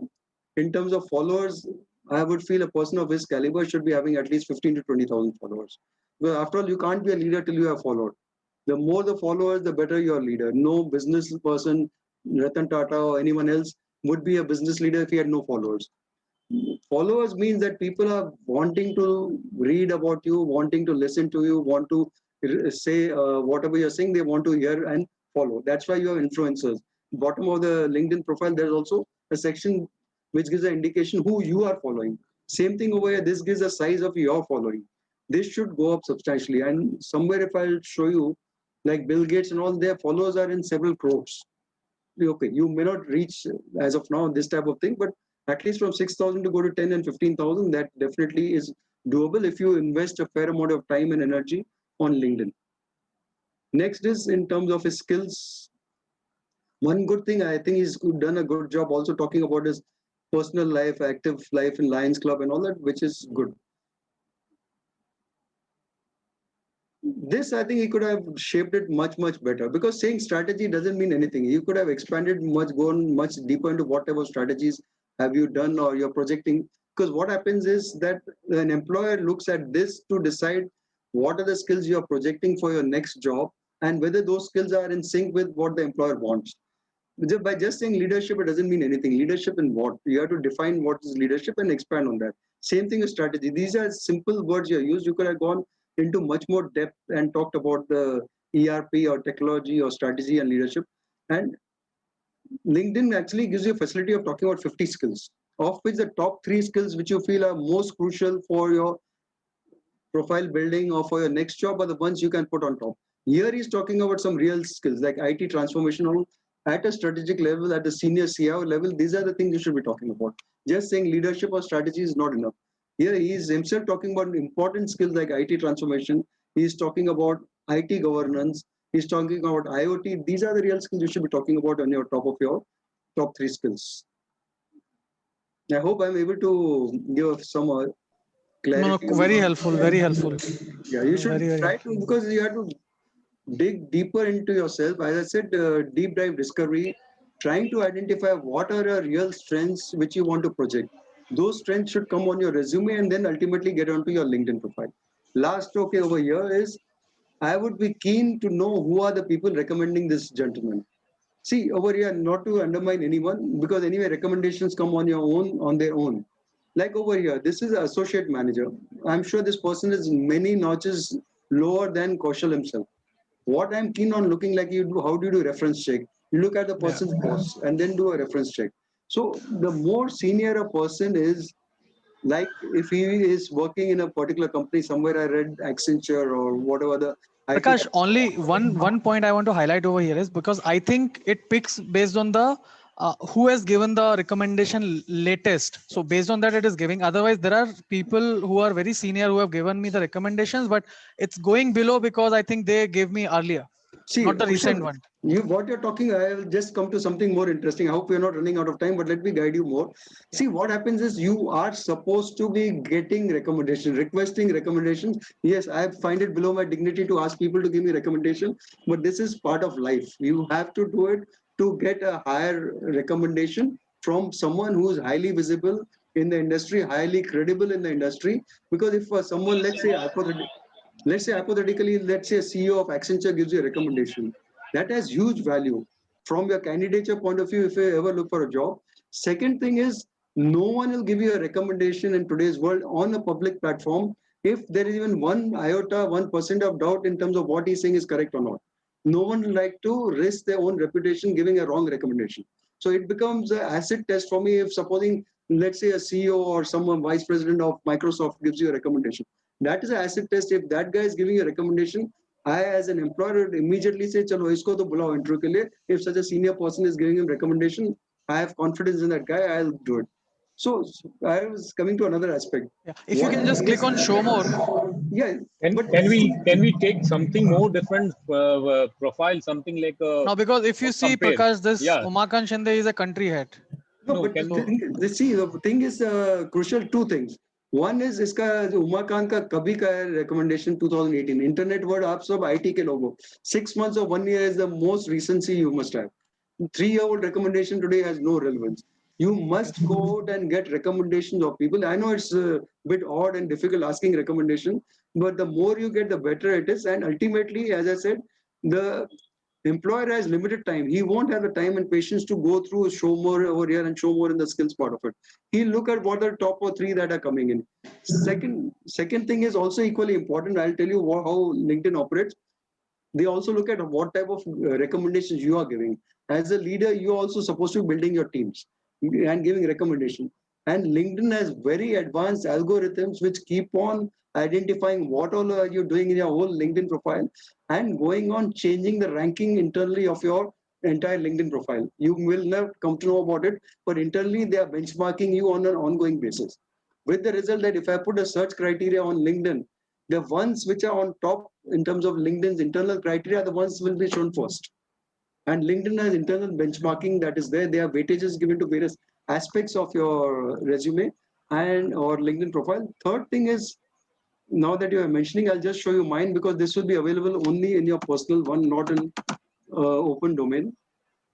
[SPEAKER 4] in terms of followers, I would feel a person of his caliber should be having at least 15 to 20,000 followers. Well, after all, you can't be a leader till you have followed. The more the followers, the better your leader. No business person, Ratan Tata or anyone else, would be a business leader if he had no followers. Followers means that people are wanting to read about you, wanting to listen to you, want to say whatever you're saying, they want to hear and follow. That's why you have influencers. Bottom of the LinkedIn profile, there's also a section which gives an indication who you are following. Same thing over here, this gives a size of your following. This should go up substantially. And somewhere, if I'll show you, like Bill Gates and all, their followers are in several crores. Okay, you may not reach as of now this type of thing, but at least from 6,000 to go to 10 and 15,000, that definitely is doable if you invest a fair amount of time and energy on LinkedIn. Next is in terms of his skills. One good thing, I think he's done a good job also talking about his personal life, active life in Lions Club and all that, which is good. This, I think he could have shaped it much, much better, because saying strategy doesn't mean anything. You could have expanded gone much deeper into whatever strategies have you done or you're projecting. Because what happens is that an employer looks at this to decide what are the skills you're projecting for your next job and whether those skills are in sync with what the employer wants. By just saying leadership, it doesn't mean anything. Leadership in what? You have to define what is leadership and expand on that. Same thing with strategy. These are simple words you used. You could have gone into much more depth and talked about the ERP or technology or strategy and leadership. And LinkedIn actually gives you a facility of talking about 50 skills, of which the top 3 skills which you feel are most crucial for your profile building or for your next job are the ones you can put on top. Here he's talking about some real skills like IT transformational at a strategic level, at the senior CIO level. These are the things you should be talking about. Just saying leadership or strategy is not enough. Here he is himself talking about important skills like IT transformation. He's talking about IT governance. He's talking about IoT. These are the real skills you should be talking about on your top of your top 3 skills. I hope I'm able to give some clarity.
[SPEAKER 7] No, very helpful, very helpful.
[SPEAKER 4] Yeah, you should
[SPEAKER 7] very
[SPEAKER 4] try to, because you have to dig deeper into yourself. As I said, deep dive discovery, trying to identify what are your real strengths which you want to project. Those strengths should come on your resume and then ultimately get onto your LinkedIn profile. Last okay over here is, I would be keen to know who are the people recommending this gentleman. See, over here, not to undermine anyone, because anyway, recommendations come on your own, on their own. Like over here, this is an associate manager. I'm sure this person is many notches lower than Kaushal himself. What I'm keen on looking like, you do, how do you do reference check? You look at the person's boss and then do a reference check. So the more senior a person is, like if he is working in a particular company, somewhere I read Accenture or whatever the IT.
[SPEAKER 7] Prakash, only one point I want to highlight over here is because I think it picks based on the who has given the recommendation latest. So based on that, it is giving. Otherwise, there are people who are very senior who have given me the recommendations, but it's going below because I think they gave me earlier.
[SPEAKER 4] See,
[SPEAKER 7] not the
[SPEAKER 4] Kushal,
[SPEAKER 7] recent one.
[SPEAKER 4] what you're talking, I will just come to something more interesting. I hope we're not running out of time, but let me guide you more. See, what happens is you are supposed to be getting recommendations, requesting recommendations. Yes, I find it below my dignity to ask people to give me recommendation, but this is part of life. You have to do it to get a higher recommendation from someone who is highly visible in the industry, highly credible in the industry. Because if someone, let's say hypothetically, let's say a CEO of Accenture gives you a recommendation, that has huge value from your candidature point of view if you ever look for a job. Second thing is, no one will give you a recommendation in today's world on a public platform if there is even 1% of doubt in terms of what he's saying is correct or not. No one will like to risk their own reputation giving a wrong recommendation. So it becomes an acid test for me if supposing, let's say, a CEO or someone vice president of Microsoft gives you a recommendation. That is an acid test. If that guy is giving you a recommendation, I as an employer would immediately say, chalo, isko to bulao interview ke liye. If such a senior person is giving him recommendation, I have confidence in that guy, I'll do it. So I was coming to another aspect.
[SPEAKER 7] Yeah. If you can just click on show more.
[SPEAKER 4] Yeah.
[SPEAKER 2] Can we take something more different profile, something like
[SPEAKER 7] No, because if you see
[SPEAKER 2] compare.
[SPEAKER 7] Prakash, this
[SPEAKER 2] Yeah.
[SPEAKER 7] Umakant Shinde is a country head.
[SPEAKER 4] No,
[SPEAKER 2] No,
[SPEAKER 4] but
[SPEAKER 2] can-
[SPEAKER 4] the thing is crucial. Two things. One is इसका उमाकांत का कभी का recommendation 2018 internet word आप सब IT के लोगों 6 months or 1 year is the most recency you must have. 3-year-old recommendation today has no relevance. You must go out and get recommendations of people. I know it's a bit odd and difficult asking recommendation, but the more you get, the better it is. And ultimately, as I said, the employer has limited time. He won't have the time and patience to go through show more over here and show more in the skills part of it. He'll look at what are top or three that are coming in. Second thing is also equally important. I'll tell you how LinkedIn operates. They also look at what type of recommendations you are giving. As a leader, you're also supposed to be building your teams and giving recommendation. And LinkedIn has very advanced algorithms which keep on identifying what all are you doing in your whole LinkedIn profile and going on changing the ranking internally of your entire LinkedIn profile. You will not come to know about it, but internally they are benchmarking you on an ongoing basis. With the result that if I put a search criteria on LinkedIn, the ones which are on top in terms of LinkedIn's internal criteria, the ones will be shown first. And LinkedIn has internal benchmarking that is there. There are weightages given to various aspects of your resume and or LinkedIn profile. Third thing is, now that you are mentioning, I'll just show you mine because this will be available only in your personal one, not in open domain.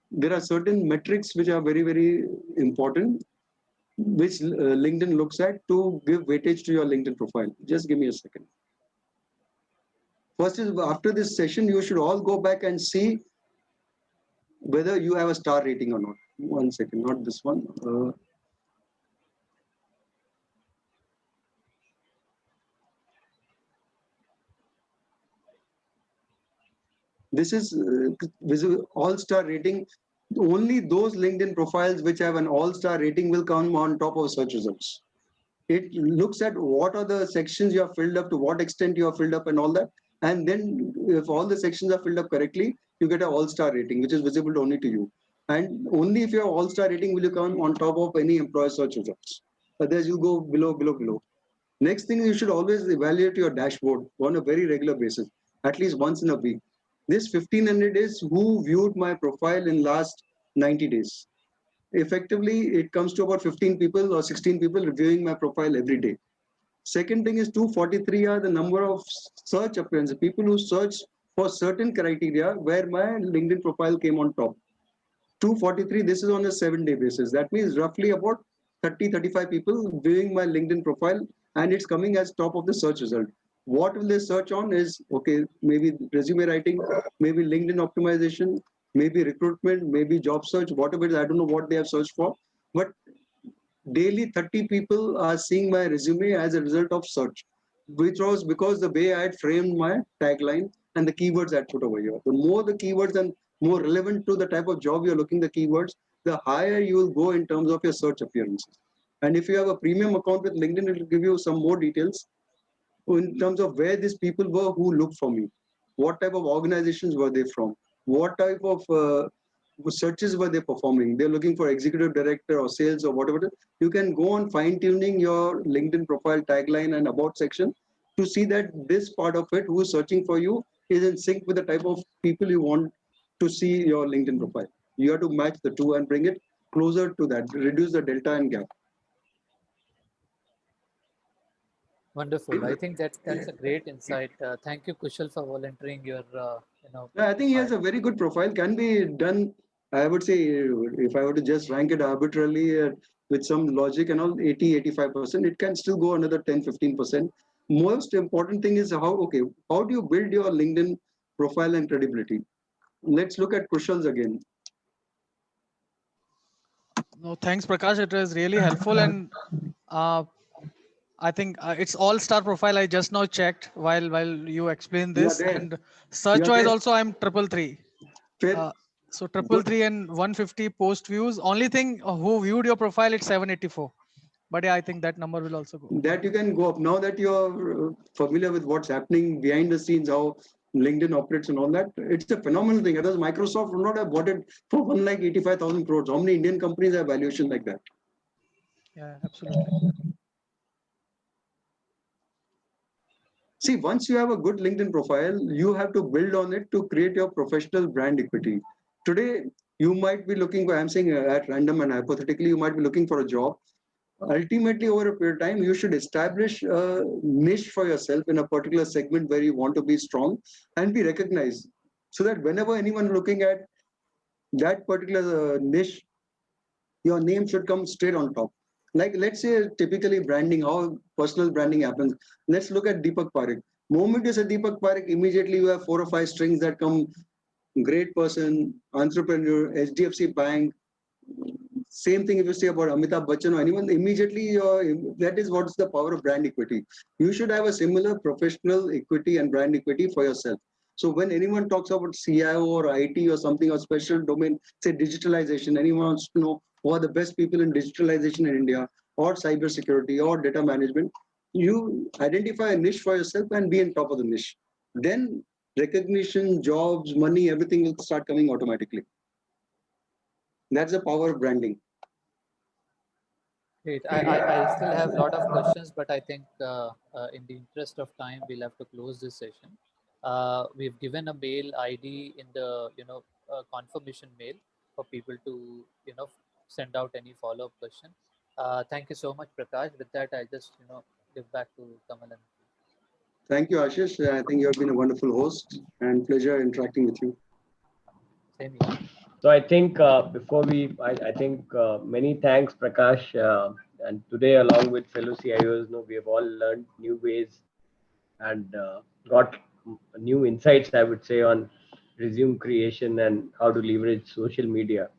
[SPEAKER 4] There are certain metrics which are very, very important, which LinkedIn looks at to give weightage to your LinkedIn profile. Just give me a second. First is, after this session, you should all go back and see whether you have a star rating or not. 1 second, not this one. This is visible all-star rating. Only those LinkedIn profiles which have an all-star rating will come on top of search results. It looks at what are the sections you have filled up, to what extent you have filled up and all that. And then if all the sections are filled up correctly, you get an all-star rating, which is visible only to you. And only if you have all-star rating will you come on top of any employer search results. Otherwise you go below. Next thing, you should always evaluate your dashboard on a very regular basis, at least once in a week. This 1500 is who viewed my profile in last 90 days. Effectively, it comes to about 15 people or 16 people reviewing my profile every day. Second thing is 243 are the number of search appearances, people who search for certain criteria where my LinkedIn profile came on top. 243, this is on a 7-day basis. That means roughly about 30-35 people viewing my LinkedIn profile and it's coming as top of the search result. What will they search on is, okay, maybe resume writing, maybe LinkedIn optimization, maybe recruitment, maybe job search, whatever it is, I don't know what they have searched for. But daily 30 people are seeing my resume as a result of search, which was because the way I had framed my tagline and the keywords I put over here. The more the keywords and more relevant to the type of job you're looking the keywords, the higher you will go in terms of your search appearances. And if you have a premium account with LinkedIn, it will give you some more details in terms of where these people were who looked for me. What type of organizations were they from? What type of searches were they performing? They're looking for executive director or sales or whatever. You can go on fine-tuning your LinkedIn profile tagline and about section to see that this part of it, who is searching for you, is in sync with the type of people you want to see your LinkedIn profile. You have to match the two and bring it closer to that, reduce the delta and gap.
[SPEAKER 6] Wonderful. I think that's a great insight. Thank you, Kushal, for volunteering your
[SPEAKER 4] I think he has
[SPEAKER 6] profile.
[SPEAKER 4] a very good profile. Can be done. I would say, if I were to just rank it arbitrarily with some logic and all, 80-85%, it can still go another 10-15%. Most important thing is how do you build your LinkedIn profile and credibility? Let's look at Kushal's again.
[SPEAKER 7] No, thanks, Prakash. It was really helpful, and I think it's all-star profile. I just now checked while you explained
[SPEAKER 4] You are
[SPEAKER 7] this,
[SPEAKER 4] there.
[SPEAKER 7] and search-wise
[SPEAKER 4] there.
[SPEAKER 7] also I'm 333.
[SPEAKER 4] Fair.
[SPEAKER 7] So 333 and 150 post views. Only thing who viewed your profile, it's 784. But yeah, I think that number will also go.
[SPEAKER 4] That you can go up. Now that you're familiar with what's happening behind the scenes, how LinkedIn operates and all that, it's a phenomenal thing. Otherwise, Microsoft would not have bought it for 1,85,000 crores. How many Indian companies have valuation like that?
[SPEAKER 7] Yeah, absolutely.
[SPEAKER 4] See, once you have a good LinkedIn profile, you have to build on it to create your professional brand equity. Today, you might be looking for, I'm saying at random and hypothetically, you might be looking for a job. Ultimately, over a period of time, you should establish a niche for yourself in a particular segment where you want to be strong and be recognized. So that whenever anyone looking at that particular niche, your name should come straight on top. Like, let's say typically branding, how personal branding happens. Let's look at Deepak Parekh. Moment you say Deepak Parekh, immediately you have 4 or 5 strings that come: great person, entrepreneur, HDFC Bank. Same thing if you say about Amitabh Bachchan or anyone, immediately that is what's the power of brand equity. You should have a similar professional equity and brand equity for yourself. So when anyone talks about CIO or IT or something or special domain, say digitalization, anyone wants to know who are the best people in digitalization in India or cybersecurity or data management, you identify a niche for yourself and be on top of the niche. Then recognition, jobs, money, everything will start coming automatically. That's the power of branding.
[SPEAKER 6] Great. I still have a lot of questions, but I think in the interest of time, we'll have to close this session. We've given a mail ID in the confirmation mail for people to send out any follow-up question. Thank you so much, Prakash. With that, I just give back to Kamal.
[SPEAKER 4] Thank you, Ashish. I think you have been a wonderful host and pleasure interacting with you.
[SPEAKER 6] Same here.
[SPEAKER 1] So I think before I think many thanks, Prakash. And today, along with fellow CIOs, we have all learned new ways and got new insights, I would say, on resume creation and how to leverage social media,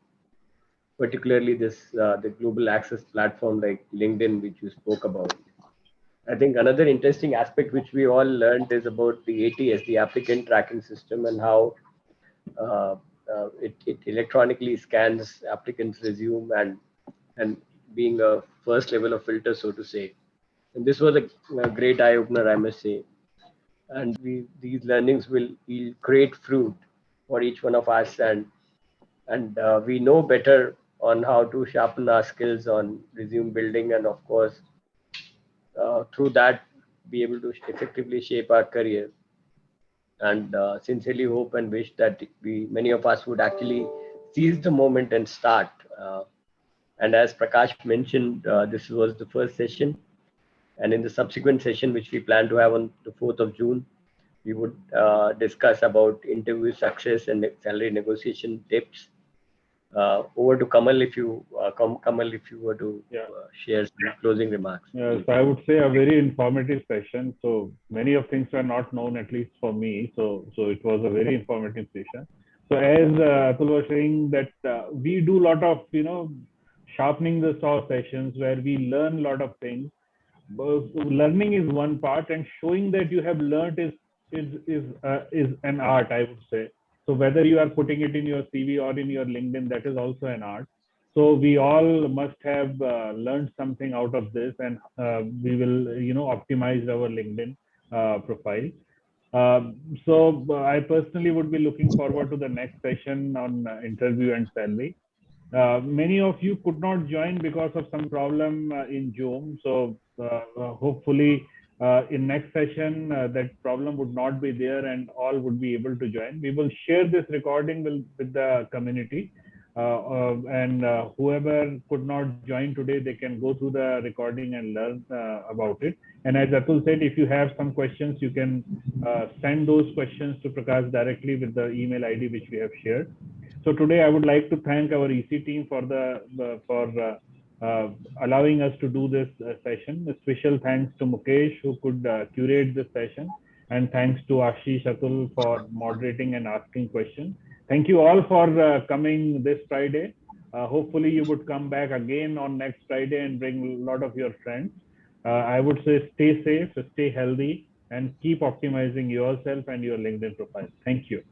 [SPEAKER 1] particularly the global access platform like LinkedIn, which you spoke about. I think another interesting aspect which we all learned is about the ATS, the applicant tracking system, and how it electronically scans applicants' resume and being a first level of filter, so to say. And this was a great eye opener, I must say. And these learnings will yield great fruit for each one of us, and we know better on how to sharpen our skills on resume building, and of course through that be able to effectively shape our career. And sincerely hope and wish that many of us would actually seize the moment and start. And as Prakash mentioned, this was the first session, and in the subsequent session, which we plan to have on the 4th of June, we would discuss about interview success and salary negotiation tips. Over to Kamal, if you were to share some closing remarks.
[SPEAKER 3] Yes, I would say a very informative session. So many of things were not known, at least for me. So it was a very informative session. So as Atul was saying that we do a lot of sharpening the saw sessions where we learn a lot of things. But learning is one part, and showing that you have learned is an art, I would say. So whether you are putting it in your CV or in your LinkedIn, that is also an art. So we all must have learned something out of this, and we will, optimize our LinkedIn profile. So I personally would be looking forward to the next session on interview and salary. Many of you could not join because of some problem in Zoom. So hopefully in next session, that problem would not be there and all would be able to join. We will share this recording with the community. And whoever could not join today, they can go through the recording and learn about it. And as Atul said, if you have some questions, you can send those questions to Prakash directly with the email ID which we have shared. So today I would like to thank our EC team for allowing us to do this session. A special thanks to Mukesh, who could curate this session, and thanks to Ashish, Atul for moderating and asking questions. Thank you all for coming this Friday. Hopefully you would come back again on next Friday and bring a lot of your friends. I would say stay safe, stay healthy, and keep optimizing yourself and your LinkedIn profile. Thank you.